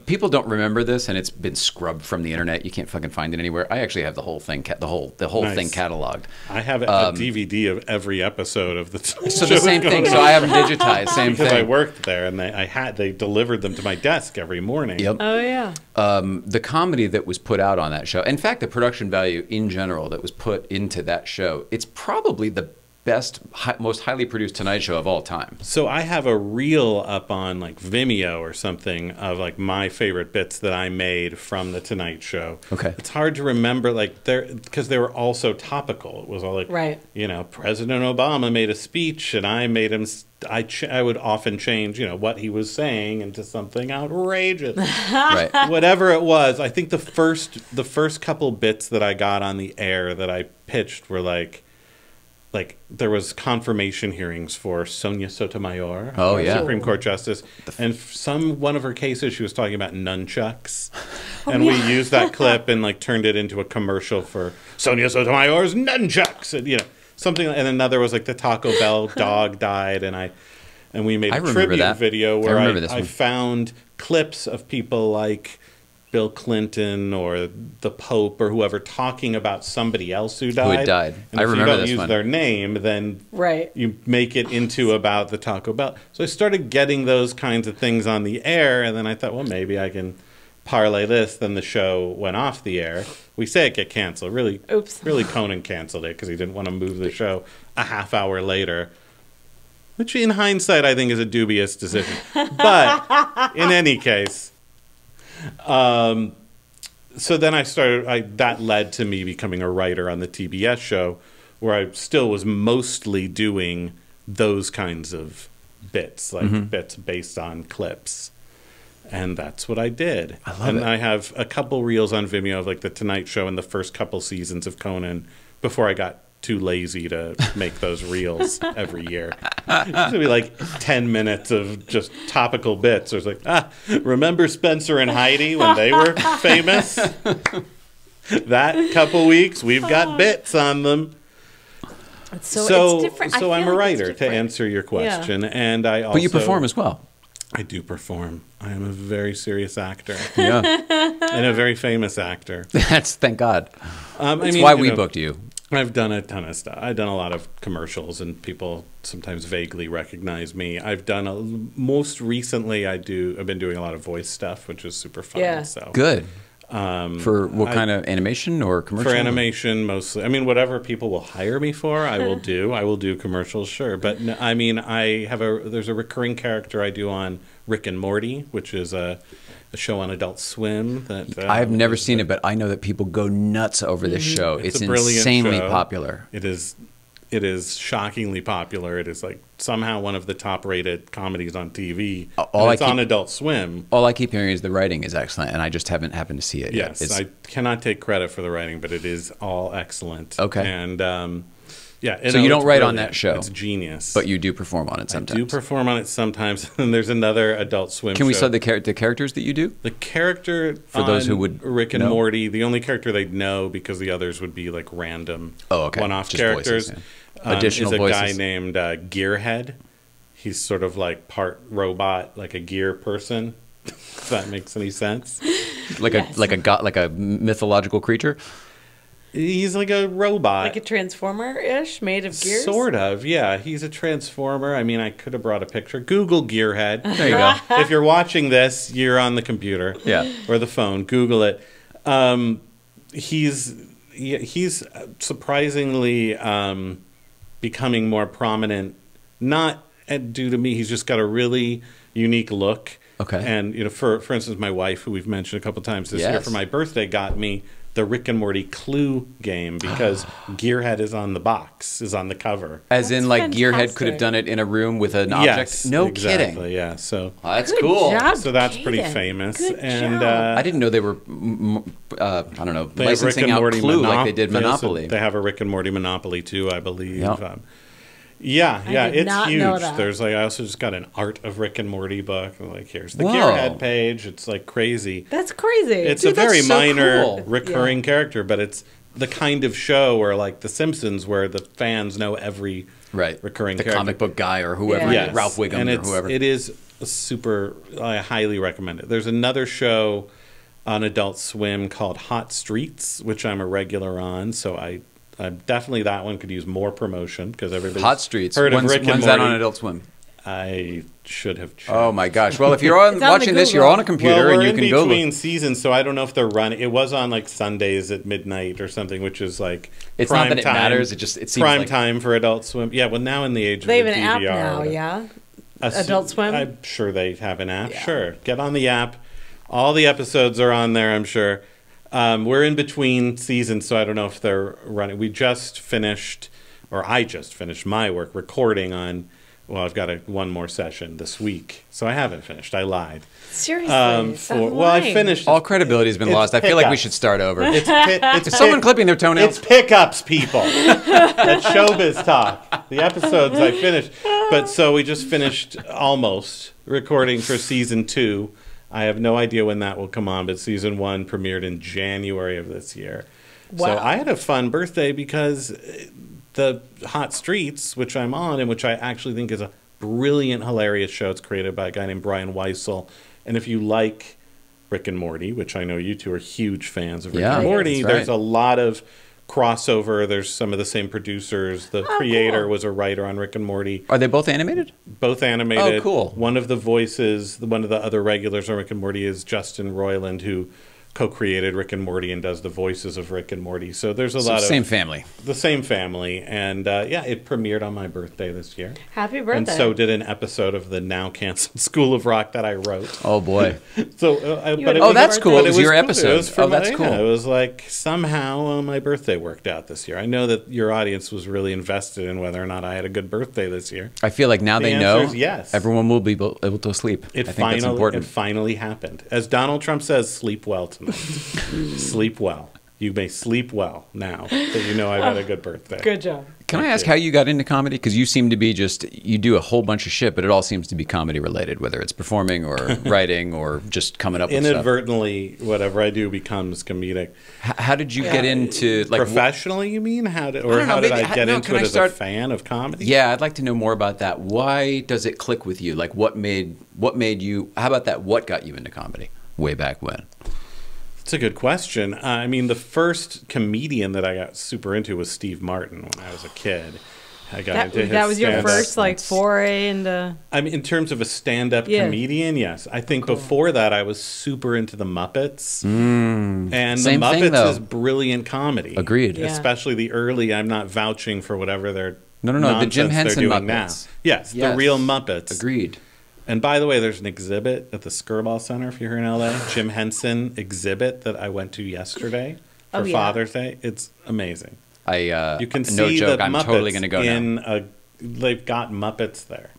People don't remember this, and it's been scrubbed from the internet. You can't fucking find it anywhere. I actually have the whole thing, the whole thing cataloged. I have a DVD of every episode of the Tonight So Show the same thing. So I have them digitized. Same because thing. I worked there, and they delivered them to my desk every morning. Yep. Oh yeah. The comedy that was put out on that show, in fact, the production value in general that was put into that show, it's probably the best, most highly produced Tonight Show of all time. So I have a reel up on like Vimeo or something of like my favorite bits that I made from the Tonight Show. Okay. It's hard to remember because they were all so topical. It was all like, you know, President Obama made a speech and I made him. I would often change, you know, what he was saying into something outrageous. Right. Whatever it was. I think the first couple bits that I got on the air that I pitched were like there was confirmation hearings for Sonia Sotomayor, Supreme Court Justice, and one of her cases she was talking about nunchucks, and we used that clip and like turned it into a commercial for Sonia Sotomayor's nunchucks, and you know something. And another was like the Taco Bell dog died, and we made a tribute video where I found clips of people like Bill Clinton or the Pope or whoever talking about somebody else who died. Who had died. And I remember this one. if you don't use their name, then you make it into about the Taco Bell. So I started getting those kinds of things on the air, and then I thought, well, maybe I can parlay this. Then the show went off the air. We say it get canceled. Really, Conan canceled it because he didn't want to move the show a half hour later. Which in hindsight, I think is a dubious decision. But in any case... so then that led to me becoming a writer on the TBS show, where I still was mostly doing those kinds of bits, like bits based on clips. And that's what I did. I love it. I have a couple reels on Vimeo of like the Tonight Show and the first couple seasons of Conan before I got too lazy to make those reels every year. It's going to be like 10 minutes of just topical bits. There's like, remember Spencer and Heidi when they were famous? That couple weeks, we've got bits on them. So it's different. So I'm a writer, to answer your question. Yeah. And I also... But you perform as well. I do perform. I am a very serious actor. Yeah. And a very famous actor. Thank God. That's why we booked you. I've done a ton of stuff. I've done a lot of commercials, and people sometimes vaguely recognize me. I've done most recently. I've been doing a lot of voice stuff, which is super fun. Yeah. So good. For what kind of animation or commercial? For animation, mostly. I mean, whatever people will hire me for, I will do. I will do commercials, sure. But no, I mean, there's a recurring character I do on Rick and Morty, which is a show on Adult Swim. That I've never seen it, but I know that people go nuts over this show. It's a brilliant insanely show. popular. It is shockingly popular. It is like somehow one of the top-rated comedies on TV. It's on Adult Swim. All I keep hearing is the writing is excellent, and I just haven't happened to see it yet. Yes, I cannot take credit for the writing, but it is all excellent. Okay. And so you don't write on that show. It's genius. But you do perform on it sometimes. I do perform on it sometimes. And there's another Adult Swim show. Can we say the characters that you do? The character for those who would Rick and Morty, the only character they'd know, because the others would be like random one-off characters. Voices, additional is a voices. guy named Gearhead. He's sort of like part robot, like a gear person. If that makes any sense. Like a mythological creature. He's like a robot. Like a transformer-ish made of gears? Sort of, yeah. He's a transformer. I mean, I could have brought a picture. Google Gearhead. There you go. If you're watching this, you're on the computer. Yeah. Or the phone. Google it. He's surprisingly becoming more prominent. Not due to me. He's just got a really unique look. Okay. And, you know, for instance, my wife, who we've mentioned a couple times this year, for my birthday, got me the Rick and Morty Clue game because Gearhead is on the box, is on the cover. As in, like, fantastic. Gearhead could have done it in a room with an object? Yes, No exactly, kidding. yeah. So That's Good cool. job, so that's pretty Kaden. famous. Good And job. I didn't know they were, I don't know, they have Rick licensing and out Morty Clue like they did Monopoly. They have a Rick and Morty Monopoly too, I believe. Yep. Yeah, did it's not know huge. that. There's like I also just got an Art of Rick and Morty book. Like here's the Whoa. Gearhead page. It's like crazy. That's crazy. It's Dude, a very that's so minor cool. recurring character, but it's the kind of show where like The Simpsons, where the fans know every Right. recurring the character. comic book guy or whoever, Yeah. Ralph Wiggum and or whoever. It is super. I highly recommend it. There's another show on Adult Swim called Hot Streets, which I'm a regular on. So I'm definitely that one could use more promotion because everybody's Hot Streets. heard of When's, Rick and when's Morty. that on Adult Swim? I should have checked. Oh my gosh! Well, if you're on It's on watching the this, you're Google. on a computer Well, we're and you in can go between look. seasons, so I don't know if they're running. It was on like Sundays at midnight or something, which is like It's prime not that it time, matters. It just it seems prime like time for Adult Swim. Yeah, well, now in the age of They have the an app DVR, now, yeah? a- Adult Swim? I'm sure they have an app. Yeah. Sure, get on the app. All the episodes are on there. I'm sure. We're in between seasons, so I don't know if they're running. We just finished, or I just finished my work recording on. Well, I've got one more session this week, so I haven't finished. I lied. Seriously. stop Well, I lying. finished. all credibility has been It's lost. I feel like we pickups. should start over. It's Is someone clipping their toenails? It's pickups, people. That's showbiz talk. The episodes I finished, but so we just finished almost recording for season 2. I have no idea when that will come on, but season 1 premiered in January of this year. So Wow. I had a fun birthday because the Hot Streets, which I'm on, and which I actually think is a brilliant, hilarious show. It's created by a guy named Brian Weissel. And if you like Rick and Morty, which I know you two are huge fans of Rick Yeah, and Morty, that's right. there's a lot of crossover. There's some of the same producers. The creator cool. was a writer on Rick and Morty. Are they both animated? Both animated. Oh, cool. One of the voices, one of the other regulars on Rick and Morty is Justin Roiland, who co-created Rick and Morty and does the voices of Rick and Morty. So there's a lot of Same family. the same family, and yeah, it premiered on my birthday this year. Happy birthday. And so did an episode of the now canceled School of Rock that I wrote. Oh boy. So, had a was- good that's cool. but It was your cool. episode. It was for Oh, that's my- cool. It was like somehow my birthday worked out this year. I know that your audience was really invested in whether or not I had a good birthday this year. I feel like now The they answer know. is yes. Everyone will be able to sleep. I think that's important. It finally happened. As Donald Trump says, sleep well tonight. Sleep well. You may sleep well now that you know I've had a good birthday. Good job. Can I Thank ask you. how you got into comedy? Because you seem to be you do a whole bunch of shit, but it all seems to be comedy related, whether it's performing or writing or just coming up with stuff. Inadvertently, whatever I do becomes comedic. How did you get into like Professionally, you mean? How did don't know, did maybe- I get no, into can it I as start- a fan of comedy? Yeah, I'd like to know more about that. Why does it click with you? Like what made you? How about that? What got you into comedy way back when? It's a good question. I mean, the first comedian that I got super into was Steve Martin when I was a kid. I got into his That was your stand-up. first like foray into. I mean, in terms of a stand-up Yeah. comedian, yes. I think before that, I was super into the Muppets, and Same the thing, Muppets though. is brilliant comedy. Agreed. Yeah. Especially the early. I'm not vouching for whatever they're No, the Jim nonsense Henson they're doing Muppets. now. Yes, the Yes. real Muppets. Agreed. And by the way, there's an exhibit at the Skirball Center if you're here in LA. Jim Henson exhibit that I went to yesterday for Oh, yeah. Father's Day. It's amazing. You can no see joke. the I'm Muppets totally going to go now. in they've got Muppets there.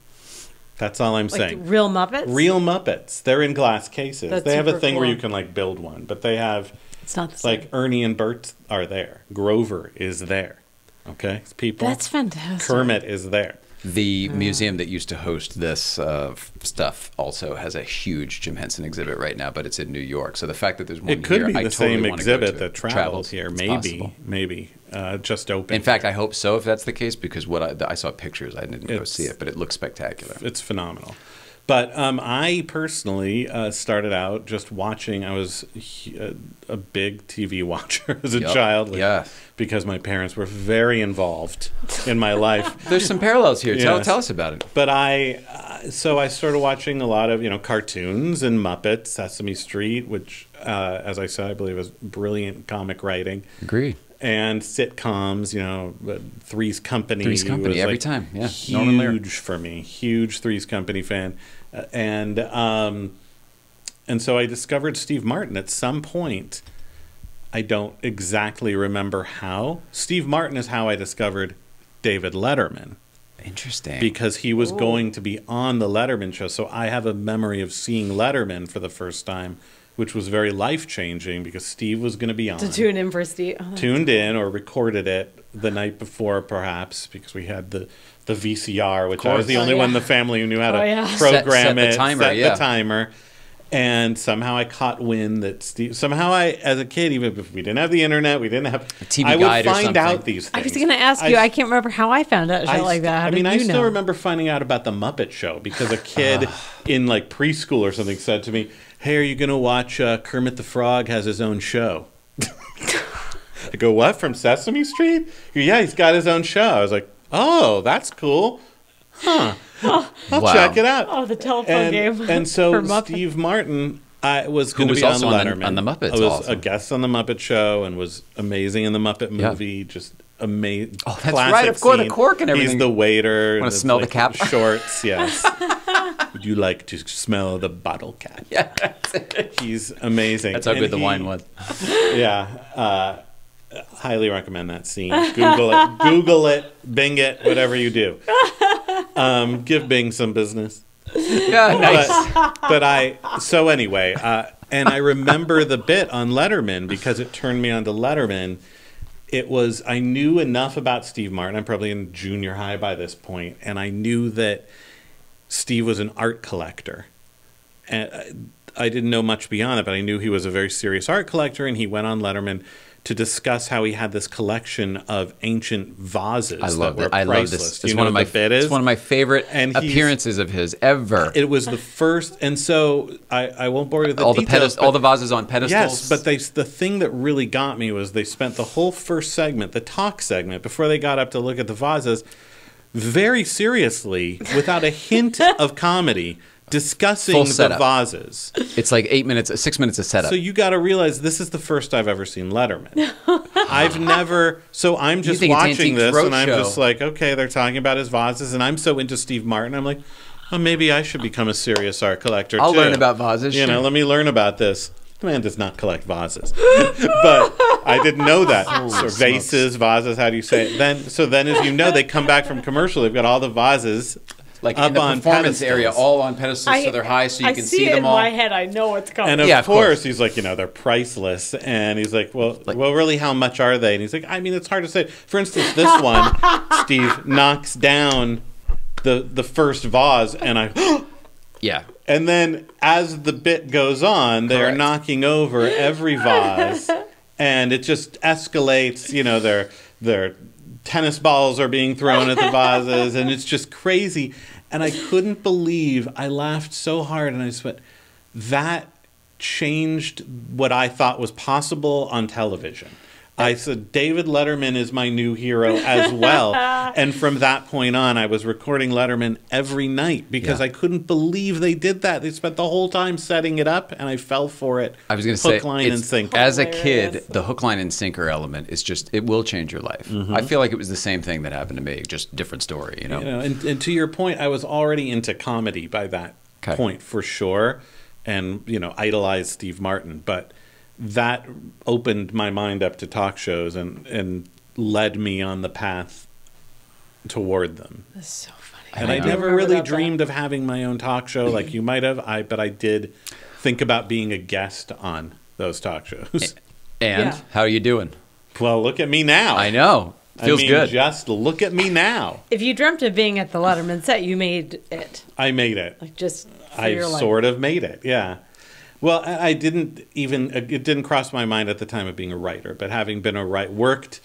That's all I'm Like saying. real Muppets? Real Muppets. They're in glass cases. That's they have a super thing where cool. you can like build one, but they have It's not the same. like Ernie and Bert are there. Grover is there. Okay, people. That's fantastic. Kermit is there. The museum that used to host this stuff also has a huge Jim Henson exhibit right now, but it's in New York. So the fact that there's one It could here, be I the totally same wanna go exhibit to. that traveled here. It's Maybe, possible. maybe. Just open. In fact, I hope so if that's the case, because what I saw pictures, I didn't go It's- see it, but it looks spectacular. It's phenomenal. But I personally started out just watching. I was a big TV watcher as a child. Yeah. Because my parents were very involved in my life. There's some parallels here. Yes. Tell us about it. But so I started watching a lot of, cartoons and Muppets, Sesame Street, which, as I said, I believe is brilliant comic writing. Agreed. And sitcoms, Three's Company. Three's Company, was every time. Yeah. Norman Lear. Huge for me. Huge Three's Company fan. And so I discovered Steve Martin at some point. I don't exactly remember how. Steve Martin is how I discovered David Letterman. Interesting. Because he was going to be on the Letterman show. So I have a memory of seeing Letterman for the first time, which was very life-changing because Steve was going to be on. To tune in for Steve. Oh, tuned in or recorded it the night before, perhaps, because we had the VCR, which I was the only one in the family who knew how to program set the timer. And somehow I caught wind that Steve. Somehow as a kid, even if we didn't have the internet, we didn't have a TV I would guide or find something. out these things. I was going to ask you. I can't remember how I found out shit like that. How did I still know? remember finding out about the Muppet Show because a kid in like preschool or something said to me, "Hey, are you going to watch Kermit the Frog has his own show?" I go, "What, from Sesame Street?" Yeah, he's got his own show. I was like, "Oh, that's cool. Huh. I'll check it out." Oh, the telephone game. And so for Steve Martin was going to be also on Letterman. on the Muppets. I was also a guest on the Muppet Show and was amazing in the Muppet movie. Just amazing. Oh, that's right. Of course, the cork and everything. He's the waiter. Want to smell the cap? Shorts, yes. Would you like to smell the bottle cap? Yeah. He's amazing. That's how good the wine was. Yeah. Highly recommend that scene. Google it, Bing it, whatever you do. Give Bing some business. Yeah, nice. So anyway, and I remember the bit on Letterman because it turned me on to Letterman. I knew enough about Steve Martin. I'm probably in junior high by this point, and I knew that Steve was an art collector. And I didn't know much beyond it, but I knew he was a very serious art collector, and he went on Letterman to discuss how he had this collection of ancient vases. I love that it. I love this. It's one of my favorite appearances of his ever. It was the first, and so I won't bore you with the details. All the vases on pedestals. Yes, but the thing that really got me was they spent the whole first segment, the talk segment, before they got up to look at the vases, very seriously, without a hint of comedy, discussing the vases. It's like 6 minutes of setup. So you got to realize this is the first I've ever seen Letterman. I've never. So I'm just watching this, and I'm just like, okay, they're talking about his vases, and I'm so into Steve Martin. I'm like, oh, maybe I should become a serious art collector. I'll learn about vases. Let me learn about this. The man does not collect vases, but I didn't know that. So vases, vases. How do you say it? Then, as you know, they come back from commercial. They've got all the vases. Like up in the performance area, all on pedestals, so they're high, so you can see them all. I see it in my head. I know what's coming. And of course, he's like, they're priceless. And he's like, well, really, how much are they? And he's like, I mean, it's hard to say. For instance, this one, Steve knocks down the first vase, and I... Yeah. And then as the bit goes on, they're knocking over every vase, and it just escalates. Their tennis balls are being thrown at the vases, and it's just crazy. And I couldn't believe, I laughed so hard, and I just went, that changed what I thought was possible on television. I said, David Letterman is my new hero as well. And from that point on, I was recording Letterman every night because I couldn't believe they did that. They spent the whole time setting it up, and I fell for it. I was going to say, hook, line, and sinker. As a kid, the hook, line, and sinker element is just, it will change your life. Mm-hmm. I feel like it was the same thing that happened to me, just different story, And to your point, I was already into comedy by that point, for sure. And, idolized Steve Martin. But that opened my mind up to talk shows and led me on the path toward them. That's so funny. And I never really dreamed of having my own talk show like you might have. But I did think about being a guest on those talk shows. And how are you doing? Well, look at me now. I know. Feels good. Just look at me now. If you dreamt of being at the Letterman set, you made it. I made it. Like just for I your life. sort of made it, yeah. Well, I didn't even, it didn't cross my mind at the time of being a writer, but having been worked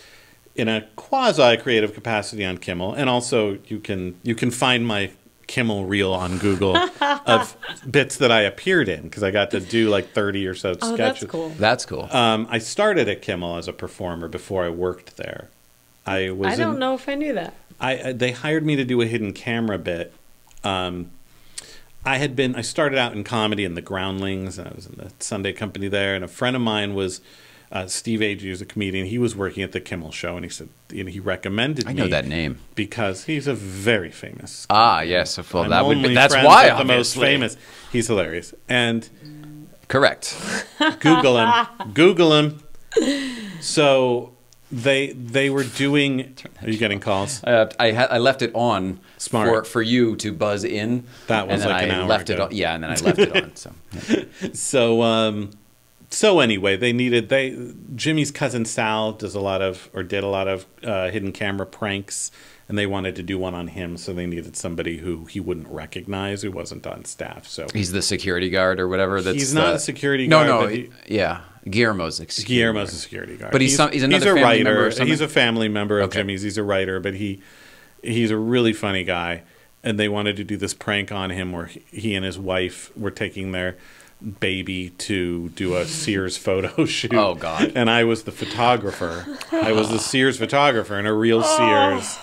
in a quasi-creative capacity on Kimmel, and also you can find my Kimmel reel on Google of bits that I appeared in because I got to do like 30 or so Oh, sketches. that's cool. That's cool. I started at Kimmel as a performer before I worked there. I don't know if I knew that. They hired me to do a hidden camera bit. I started out in comedy in the Groundlings, and I was in the Sunday company there. And a friend of mine was Steve Agee, who's a comedian. He was working at the Kimmel Show, and he said, he recommended me. I know that name because he's a very famous. yes. Well, that would be. That's friends why with the most obviously. famous. He's hilarious. And Correct. Google him. Google him. So they were doing. Are you getting calls? I left it on Smart. for you to buzz in. That was and then like an I hour left ago. it on. Yeah, and then I left it on. So yeah. So anyway, Jimmy's cousin Sal did a lot of hidden camera pranks, and they wanted to do one on him, so they needed somebody who he wouldn't recognize, who wasn't on staff. So He's the security guard or whatever. he's not a security guard. No, but yeah. Guillermo's a security Guillermo's guard. a security guard. But he's another a family writer. member or something? He's a family member of Okay. Jimmy's. He's a writer, but he's a really funny guy. And they wanted to do this prank on him where he and his wife were taking their baby to do a Sears photo shoot. Oh, God. And I was the photographer. I was the Sears photographer in a real Sears.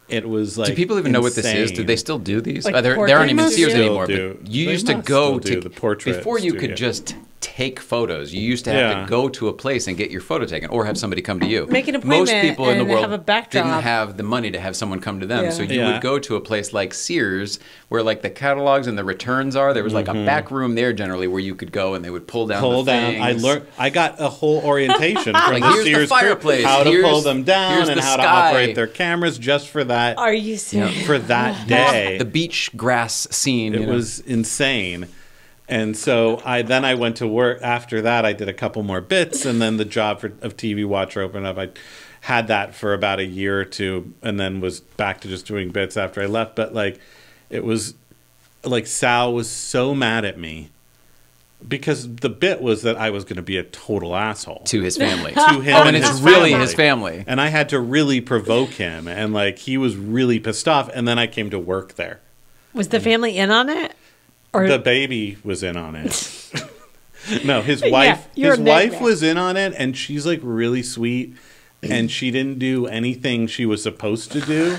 It was like Do people even know what this is? Do insane. they still do these? Like They aren't portraits? even They Sears still anymore. do. But you They used to must go still do to the portrait before you could studio. just take photos. You used to have Yeah. to go to a place and get your photo taken, or have somebody come to you. Make an Most appointment people in the and world have a backdrop. didn't have the money to have someone come to them, Yeah. so you Yeah. would go to a place like Sears, where like the catalogs and the returns are. There was like a back room there generally where you could go and they would pull down. the things. I got a whole orientation from Like, the here's the Sears crew, fireplace, how to here's- pull them down here's and the how to sky. operate their cameras just for that Are you serious? for that day. The beach grass scene. It was insane. And so I went to work. After that, I did a couple more bits, and then the job of TV Watcher opened up. I had that for about a year or two, and then was back to just doing bits after I left. But like, it was like Sal was so mad at me because the bit was that I was going to be a total asshole to his family. to him. Oh, and it's his really family. his family. And I had to really provoke him, and like he was really pissed off. And then I came to work there. Was the family in on it? Or The baby was in on it. No, his Yeah, wife. you're His a wife nightmare. was in on it, and she's like really sweet, and she didn't do anything she was supposed to do.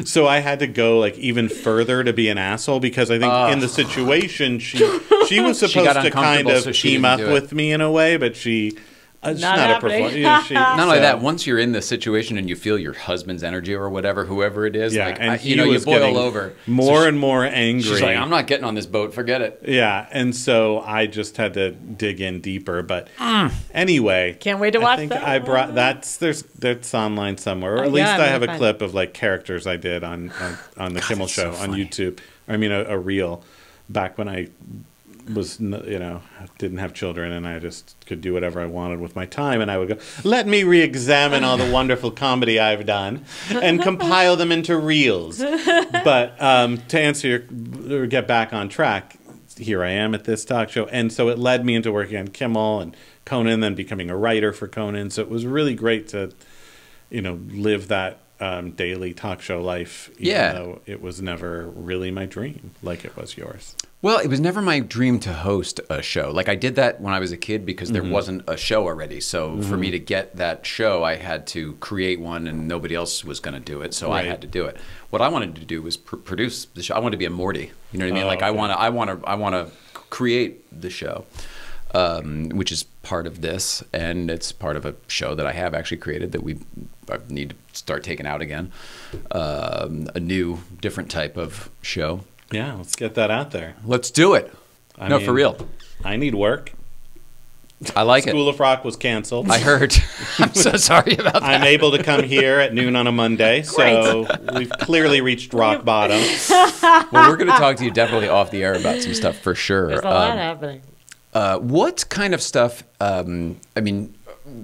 So I had to go like even further to be an asshole because I think in the situation she was supposed got to kind uncomfortable, of so she team didn't up do it. with me in a way, but she's Not not a happening. performer. Not only that, once you're in the situation and you feel your husband's energy or whoever it is, yeah, like and you was boil getting over. more So and more angry. she's like, I'm not getting on this boat. Forget it. Yeah, and so I just had to dig in deeper. But anyway, Can't wait to I watch think that. I brought that's online somewhere, or at Oh, least yeah, I have a fine. clip of like characters I did on the Kimmel it's Show so on funny. YouTube. I mean, a reel back when I was didn't have children and I just could do whatever I wanted with my time, and I would go, let me re-examine all the wonderful comedy I've done and compile them into reels. But to answer or get back on track, here I am at this talk show, and so it led me into working on Kimmel and Conan, then becoming a writer for Conan. So it was really great to live that daily talk show life, even though it was never really my dream like it was yours. Well, it was never my dream to host a show. Like I did that when I was a kid because there wasn't a show already. So for me to get that show, I had to create one, and nobody else was going to do it. So I Right. had to do it. What I wanted to do was produce the show. I wanted to be a Morty. You know what I mean? Oh, Like okay. I want to create the show, which is part of this, and it's part of a show that I have actually created that I need to start taking out again. A new, different type of show. Yeah, let's get that out there. Let's do it. I No, mean, for real. I need work. I like School it. of Rock was canceled. I heard. I'm so sorry about that. I'm able to come here at noon on a Monday, so we've clearly reached rock bottom. Well, we're going to talk to you definitely off the air about some stuff for sure. There's a lot happening. What kind of stuff? I mean,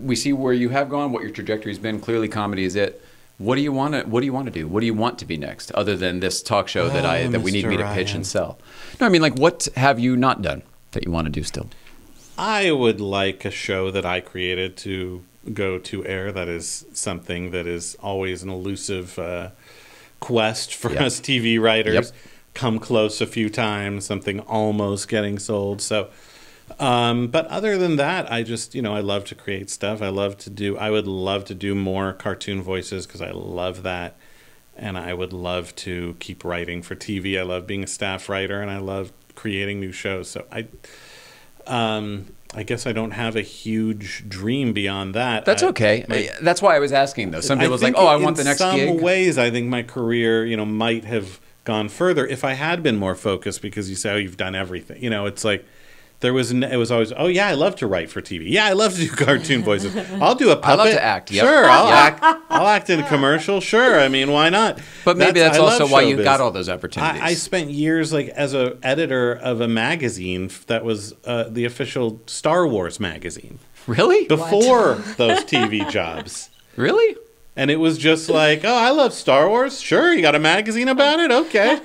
we see where you have gone, what your trajectory's been. Clearly, comedy is it. What do you want to? What do you want to do? What do you want to be next, other than this talk show that we need Mr. me to pitch Ryan. and sell? No, I mean, like, what have you not done that you want to do still? I would like a show that I created to go to air that is something that is always an elusive quest for Yep. us TV writers. Yep. Come close a few times, something almost getting sold. So, but other than that, I just, I love to create stuff. I would love to do more cartoon voices because I love that. And I would love to keep writing for TV. I love being a staff writer, and I love creating new shows. So I guess I don't have a huge dream beyond that. That's okay. That's why I was asking, though. Some people was like, oh, I want the next gig. In some ways, I think my career, might have gone further if I had been more focused, because you say, oh, you've done everything. It's like it was always, oh, yeah, I love to write for TV. Yeah, I love to do cartoon voices. I'll do a puppet. I love to act. Yep. Sure, I'll act in a commercial. Sure, I mean, why not? But maybe that's also why you showbiz. got all those opportunities. I spent years as an editor of a magazine that was the official Star Wars magazine. Really? Before those TV jobs. Really? And it was just like, oh, I love Star Wars. Sure, you got a magazine about it? Okay.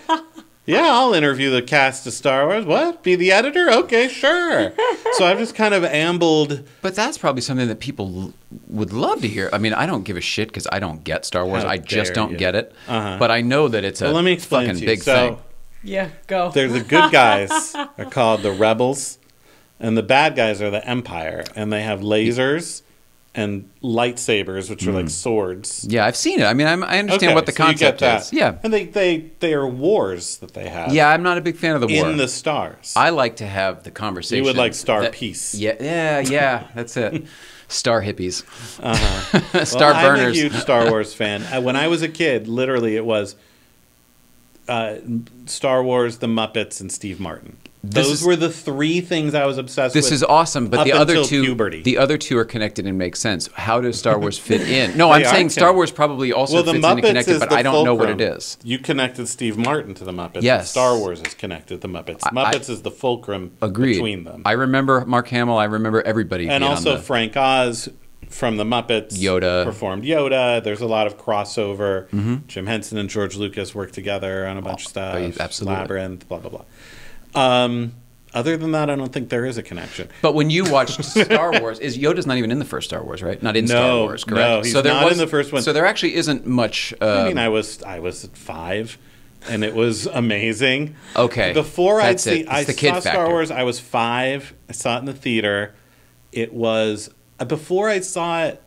Yeah, I'll interview the cast of Star Wars. What? Be the editor? Okay, sure. So I've just kind of ambled. But that's probably something that people would love to hear. I mean, I don't give a shit because I don't get Star Wars. How I just dare don't you. get it. But I know that it's a Let me explain fucking to you. big thing. Yeah, go. There's the good guys are called the Rebels, and the bad guys are the Empire, and they have lasers and lightsabers, which are like swords. Yeah, I've seen it. I mean, I understand what the so you get concept that. is. Yeah. And they are wars that they have. Yeah, I'm not a big fan of the war. In the stars. I like to have the conversation. You would like star peace. Yeah, that's it. Star hippies. Uh-huh. Star burners. I'm a huge Star Wars fan. When I was a kid, literally it was Star Wars, the Muppets, and Steve Martin. Those were the three things I was obsessed with. This is awesome, but up the other until two, puberty. the other two are connected and make sense. How does Star Wars fit in? No, I'm They saying are Star Wars probably also the fits in and Muppets connected, is but the I don't know what it fulcrum. is. You connected Steve Martin to the Muppets. Yes. Star Wars is connected to the Muppets. Muppets is the fulcrum between them. I remember Mark Hamill. I remember everybody. And being also on the, Frank Oz from the Muppets. Yoda. Performed Yoda. There's a lot of crossover. Jim Henson and George Lucas worked together on a bunch of stuff. Absolutely. Labyrinth, blah, blah, blah. Other than that, I don't think there is a connection. But when you watched Star Wars, Yoda's not even in the first Star Wars, right? Not in Star Wars, correct? No, he's not in the first one. So there actually isn't much. I mean, I was 5, and it was amazing. Okay, before I that's it. I It's the kid saw Star factor. Wars, I was 5. I saw it in the theater. It was before I saw it.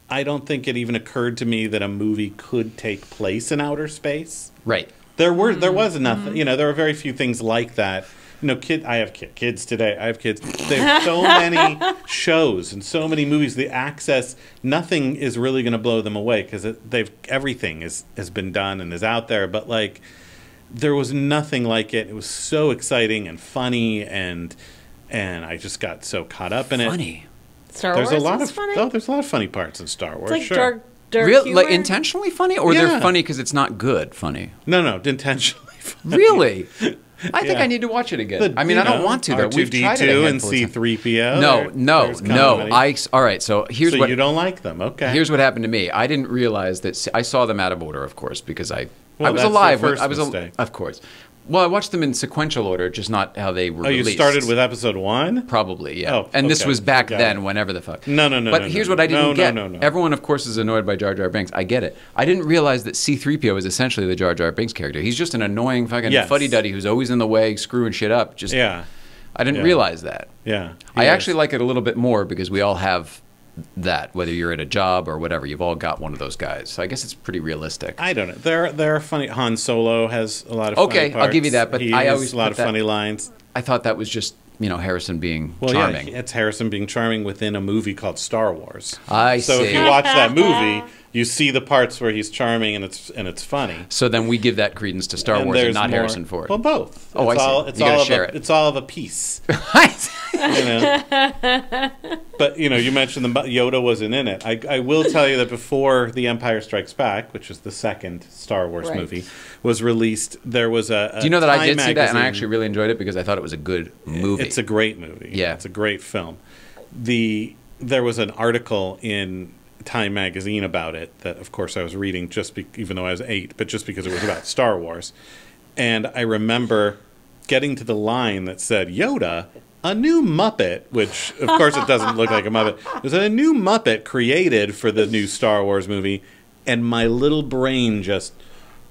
I don't think it even occurred to me that a movie could take place in outer space. Right. There was nothing. There were very few things like that. I have kids today. I have kids. There's so many shows and so many movies. The access, nothing is really going to blow them away because everything has been done and is out there. But there was nothing like it. It was so exciting and funny, and I just got so caught up in it. Funny. Star There's Wars a lot is of funny. there's a lot of funny parts in Star Wars. It's like sure. dark Real, humor. like intentionally funny, or Yeah. they're funny because it's not good funny. No, intentionally funny. Really? I think Yeah. I need to watch it again. I mean, I don't want to. Though. We've tried it a R2D2 and handful of times. C3PO. No. All right. So here's So what you don't like them? Okay. Here's what happened to me. I didn't realize that. I saw them out of order, of course, because I was that's alive. your first I was mistake. of course. Well, I watched them in sequential order, just not how they were Oh, you released. started with episode 1? Probably, yeah. Oh, and this okay. was back Got then, it. whenever the fuck. No. But here's what I didn't get. No. Everyone, of course, is annoyed by Jar Jar Binks. I get it. I didn't realize that C-3PO is essentially the Jar Jar Binks character. He's just an annoying fucking Yes. fuddy-duddy who's always in the way, screwing shit up. Yeah. I didn't Yeah. realize that. Yeah. I Yes. actually like it a little bit more because we all have that, whether you're at a job or whatever. You've all got one of those guys. So I guess it's pretty realistic. I don't know. There are funny. Han Solo has a lot of Okay, funny parts. I'll give you that, but he I has always a lot put of that- funny lines. I thought that was just, Harrison being Well, charming. yeah, it's Harrison being charming within a movie called Star Wars. I So see. if you watch that movie, you see the parts where he's charming and it's funny. So then we give that credence to Star And Wars and there's not more- Harrison Ford. Well, both. Oh, it's I see. all, It's You gotta all share of a, it. It's all of a piece. But you mentioned Yoda wasn't in it. I will tell you that before The Empire Strikes Back, which is the second Star Wars Right. movie, was released, there was a Do you know that I Time did see that and I magazine- actually really enjoyed it because I thought it was a good movie. It's a great movie. Yeah. It's a great film. There was an article in Time magazine about it that, of course, I was reading even though I was 8, but just because it was about Star Wars. And I remember getting to the line that said, Yoda, a new Muppet, which, of course, it doesn't look like a Muppet. There's a new Muppet created for the new Star Wars movie, and my little brain just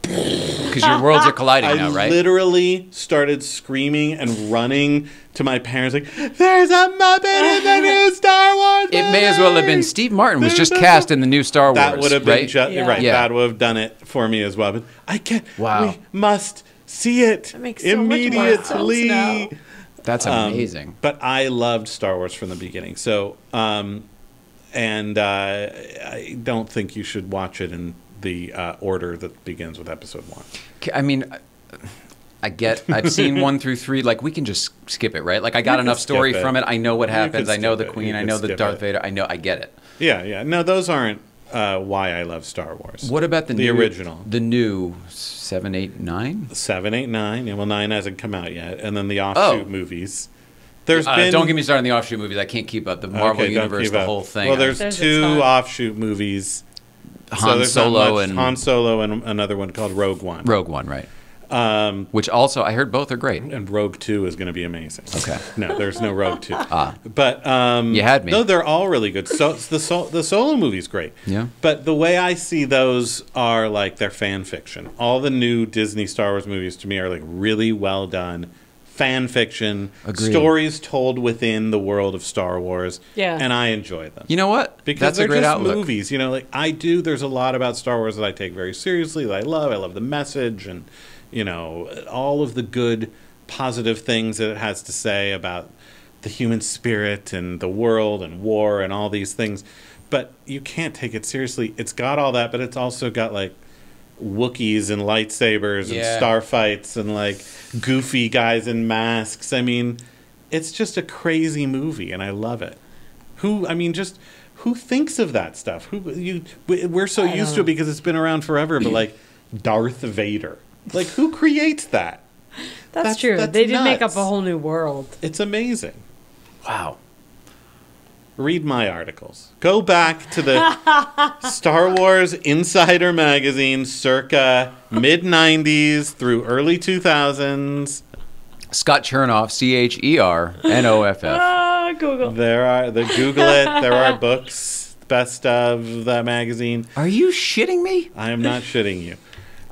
Because your worlds are colliding now, I right? literally started screaming and running to my parents like, there's a Muppet in the new Star Wars movie! It may as well have been Steve Martin was just cast in the new Star Wars. That would have been right? right. Yeah. That would have done it for me as well. But I can't. Wow. We must see it That makes so much more sense immediately. now. That's amazing. But I loved Star Wars from the beginning. So, I don't think you should watch it in the order that begins with Episode 1. I mean, I've seen 1 through 3. Like, we can just skip it, right? Like, I got You enough can skip story it. from it. I know what You happens. can I know skip the it. Queen. You I can know the skip Darth it. Vader. I get it. Yeah. No, those aren't why I love Star Wars. What about the new, original? The new 7, 8, 9? 7, 8, 9. Yeah, well, 9 hasn't come out yet. And then the offshoot movies. There's been... Don't get me started on the offshoot movies. I can't keep up. The Marvel Okay, don't Universe, keep the up. whole thing. Well, there's There's a 2 ton. offshoot movies. Han there's not Solo much. and Han Solo and another one called Rogue One. Rogue One, right? Which also, I heard both are great. And Rogue 2 is going to be amazing. Okay. No, there's no Rogue 2. Ah. But You had me. No, they're all really good. So the Solo movie's great. Yeah. But the way I see those are like they're fan fiction. All the new Disney Star Wars movies to me are like really well done fan fiction, Agreed. stories told within the world of Star Wars. Yeah. And I enjoy them. You know what? Because That's they're a great just outlook. movies, like I do. There's a lot about Star Wars that I take very seriously. That I love the message and all of the good, positive things that it has to say about the human spirit and the world and war and all these things. But you can't take it seriously. It's got all that, but it's also got like Wookiees and lightsabers and starfights and like goofy guys in masks. I mean, it's just a crazy movie, and I love it. Who thinks of that stuff? We're so used to it because it's been around forever. But like Darth Vader, like who creates that? That's true. That's They did make up nuts. a whole new world. It's amazing. Wow. Read my articles. Go back to the Star Wars Insider magazine circa mid-90s through early 2000s. Scott Chernonff, CHERNOFF. Google. Google it. There are books, best of that magazine. Are you shitting me? I am not shitting you.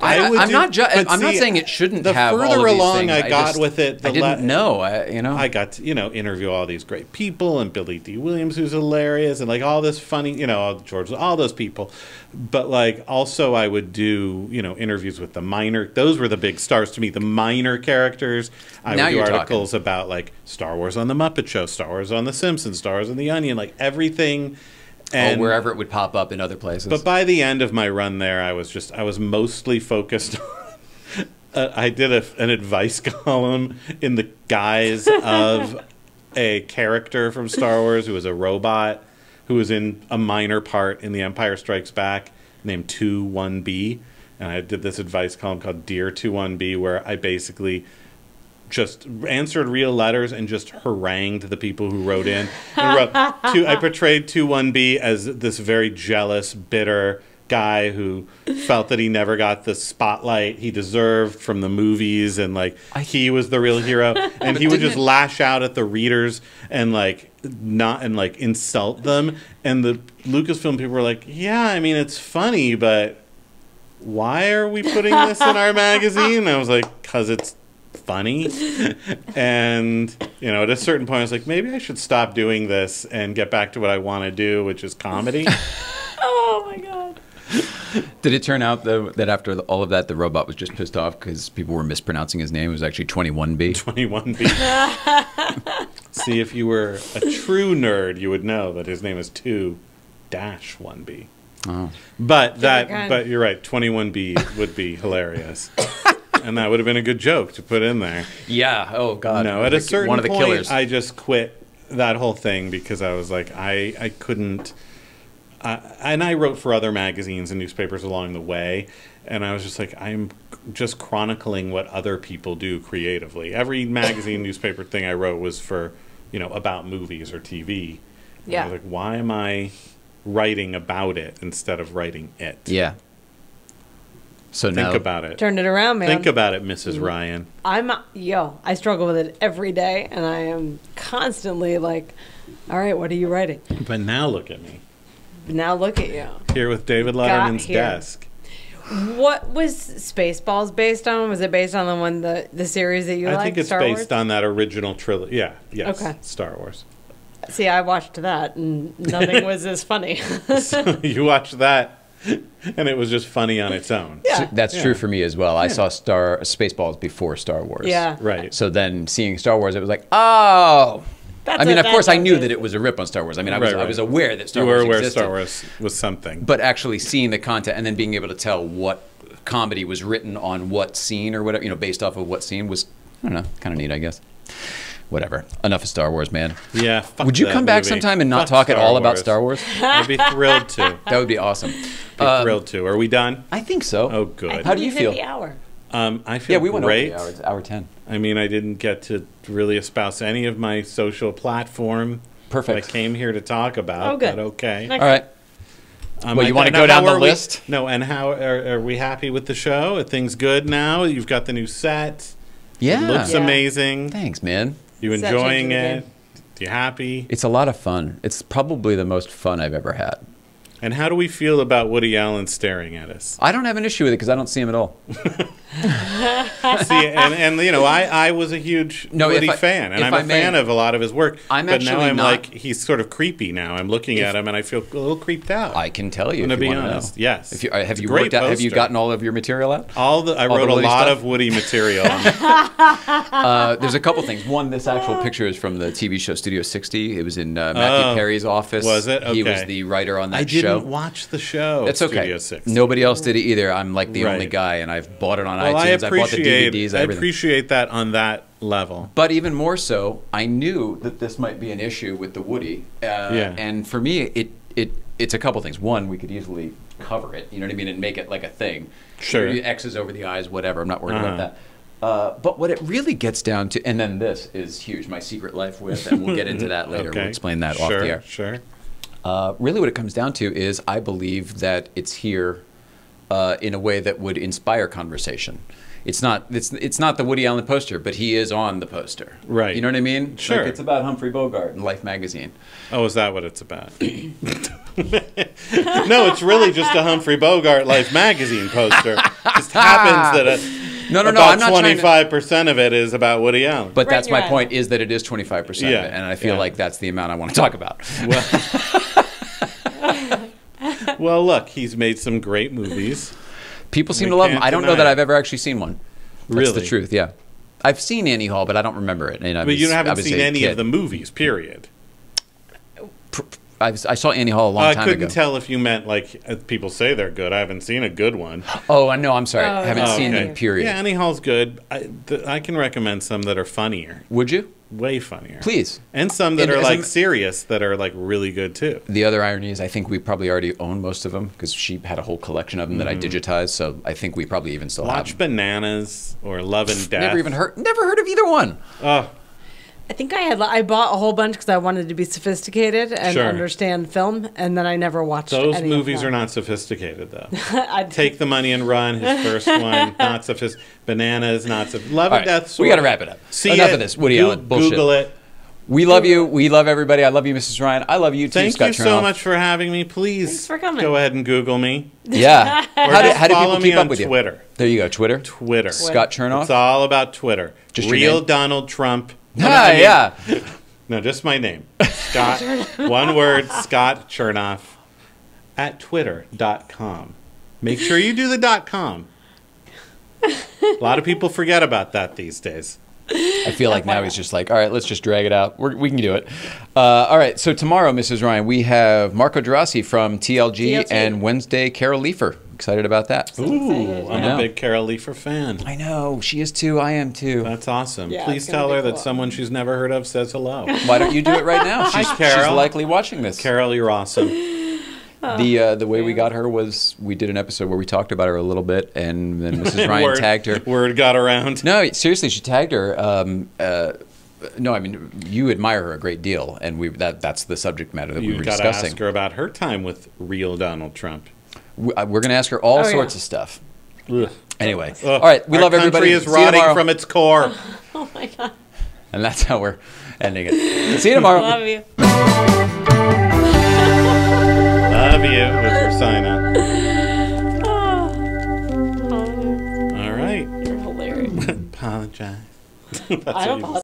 I'm not saying it shouldn't the have all further of these along things. I got just- with it, I didn't know. I got to, interview all these great people and Billy D. Williams, who's hilarious, and like all this funny, George, all those people. But like also I would do, interviews with the minor. Those were the big stars to me, the minor characters. I Now would do you're articles about like Star Wars on the Muppet Show, Star Wars on the Simpsons, Star Wars on the Onion, like everything. And wherever it would pop up in other places. But by the end of my run there, I was mostly focused on. I did an advice column in the guise of a character from Star Wars who was a robot who was in a minor part in The Empire Strikes Back named 21B. And I did this advice column called Dear 21B where I basically just answered real letters and just harangued the people who wrote in. And I portrayed 21B as this very jealous, bitter guy who felt that he never got the spotlight he deserved from the movies, and like he was the real hero, and he would just lash out at the readers and like insult them. And the Lucasfilm people were like, "Yeah, I mean it's funny, but why are we putting this in our magazine?" And I was like, "'Cause it's funny." And at a certain point I was like, maybe I should stop doing this and get back to what I want to do, which is comedy. Oh my god. Did it turn out though that after all of that, the robot was just pissed off because people were mispronouncing his name? It was actually 21B. 21B. See, if you were a true nerd, you would know that his name is 2-1B. Oh. But you're right, 21B would be hilarious. And that would have been a good joke to put in there. Yeah. Oh God. No, at a certain one of the point, killers. I just quit that whole thing because I was like, I couldn't. And I wrote for other magazines and newspapers along the way, and I was just like, I'm just chronicling what other people do creatively. Every magazine, newspaper thing I wrote was for, about movies or TV. And I was like, why am I writing about it instead of writing it? Yeah. So Think about it. Turn it around, man. Think about it, Mrs. Ryan. I struggle with it every day, and I am constantly like, all right, what are you writing? But now look at me. Now look at you. Here with David Letterman's desk. What was Spaceballs based on? Was it based on the one the series that you like? I think it's Star based Wars? on that original trilogy. Yeah, yes, Okay. Star Wars. See, I watched that and nothing was as funny. So you watched that, and it was just funny on its own. Yeah. So that's Yeah. true for me as well. I saw Spaceballs before Star Wars. Yeah. Right. So then seeing Star Wars, it was like, oh. That's I mean, what of course, that I knew is. that it was a rip on Star Wars. I mean, I Right, was right. aware that Star You Wars were aware existed. Star Wars was something. But actually seeing the content and then being able to tell what comedy was written on what scene or whatever, based off of what scene was, I don't know, kind of neat, I guess. Whatever. Enough of Star Wars, man. Yeah. Fuck Would you that come back movie. sometime and not Fuck talk at Star all about Wars. Star Wars? I'd be thrilled to. That would be awesome. Thrilled to. Are we done? I think so. Oh, good. How do you We hit feel? the hour. I feel Yeah, we went great. over the hour 10. I mean, I didn't get to really espouse any of my social platform. Perfect. I came here to talk about. Oh, good. But okay. Next- All right. Well, you wanna and go down how the are we- list? No, and how are we happy with the show? Are things good now? You've got the new set. Yeah. It looks Yeah. amazing. Thanks, man. You Set enjoying changing the it? You happy? It's a lot of fun. It's probably the most fun I've ever had. And how do we feel about Woody Allen staring at us? I don't have an issue with it because I don't see him at all. See, and I was a huge No, Woody if I- fan, and if I'm I a may, fan of a lot of his work. I'm but now actually I'm not- like, he's sort of creepy now. I'm looking at him, and I feel a little creeped out. I can tell you. I'm if gonna you be wanna honest. know. Yes. If you, have It's a you great worked out? Have you poster. gotten all of your material out? I all the wrote a Woody lot stuff? of Woody material. There's a couple things. One, this actual picture is from the TV show Studio 60. It was in Matthew Oh. Perry's office. Was it? He was Okay. the writer on that I didn't show. watch the show. That's okay. Studio 60. Nobody else did it either. I'm like the only Right. guy, and I've bought it on Well, I iTunes. I bought the appreciate. DVDs. I Everything. appreciate that on that level. But even more so, I knew that this might be an issue with the Woody. Yeah. And for me, it's a couple things. One, we could easily cover it, you know what I mean, and make it like a thing. Sure. X's over the eyes, whatever. I'm not worried Uh-huh. about that. But what it really gets down to, and then this is huge, my secret life with, and we'll get into that later. Okay. We'll explain that off the air. Sure. Really, what it comes down to is I believe that it's here in a way that would inspire conversation. It's not the Woody Allen poster, but he is on the poster. Right. You know what I mean? Sure. Like it's about Humphrey Bogart in Life magazine. Oh, is that what it's about? No, it's really just a Humphrey Bogart Life magazine poster. Just happens that No, about I'm not trying to- 25% of it is about Woody Allen. But Right that's in my your point, is that it is 25% Yeah, of it, and I feel yeah. like that's the amount I want to talk about. Well, look, he's made some great movies. People seem We to love him. can't I don't know deny that it. I've ever actually seen one. That's Really? the truth, yeah. I've seen Annie Hall, but I don't remember it. And I But you was- I haven't was seen a any kid. of the movies, period. I saw Annie Hall a long I time couldn't ago. tell if you meant, like, people say they're good. I haven't seen a good one. Oh, no, I'm sorry. Oh, I haven't Oh, seen okay. them, period. Yeah, Annie Hall's good. I can recommend some that are funnier. Would you? Way funnier. Please. And some that And are, as like, a- serious that are, like, really good, too. The other irony is I think we probably already own most of them because she had a whole collection of them that I digitized, so I think we probably even still have Watch them. Bananas or Love and Death. Never heard of either one. Oh, I think I bought a whole bunch because I wanted to be sophisticated and Sure. understand film, and then I never watched those any movies of are them. not sophisticated, though. I Take the Money and Run, his first one, not sophisticated. Bananas, not sophisticated. Love All and right, Death. we got to wrap it up. See Enough it, of this Woody Allen bullshit. Google it. We love you. We love everybody. I love you, Mrs. Ryan. I love you too, Thank Scott you so Chernonff. much for having me. Please Thanks for coming. go ahead and Google me. Yeah. Or How do just people follow me keep up on with you? Twitter. There you go. Twitter. Twitter. Scott Chernonff. It's all about Twitter. Just your Real name? Donald Trump. Ah, I mean, yeah. No, just my name. Scott. One word, Scott Chernonff at twitter.com. Make sure you do the .com. A lot of people forget about that these days. I feel like now he's just like, all right, let's just drag it out. We can do it. All right. So tomorrow, Mrs. Ryan, we have Marco Gerasi from TLG, and Wednesday, Carol Leifer. Excited about that. Ooh, I'm know. a big Carol Leifer fan. I know. She is too. I am too. That's awesome. Yeah, Please it's gonna tell be her that cool. someone she's never heard of says hello. Why don't you do it right now? She's Carol. likely watching this. Carol, you're awesome. The way we got her was we did an episode where we talked about her a little bit, and then Mrs. Ryan tagged her. Word got around. No, seriously, she tagged her. No, I mean you admire her a great deal, and that's the subject matter that we You were got to discussing. ask her about her time with real Donald Trump. We're going to ask her all yeah. sorts of stuff. Ugh. Anyway, Ugh. all right, we love Our everybody. country is See you rotting tomorrow. from its core. Oh my god. And that's how we're ending it. See you tomorrow. Love you. Love you with your sign up. Oh. apologize. That's I what don't you apologize.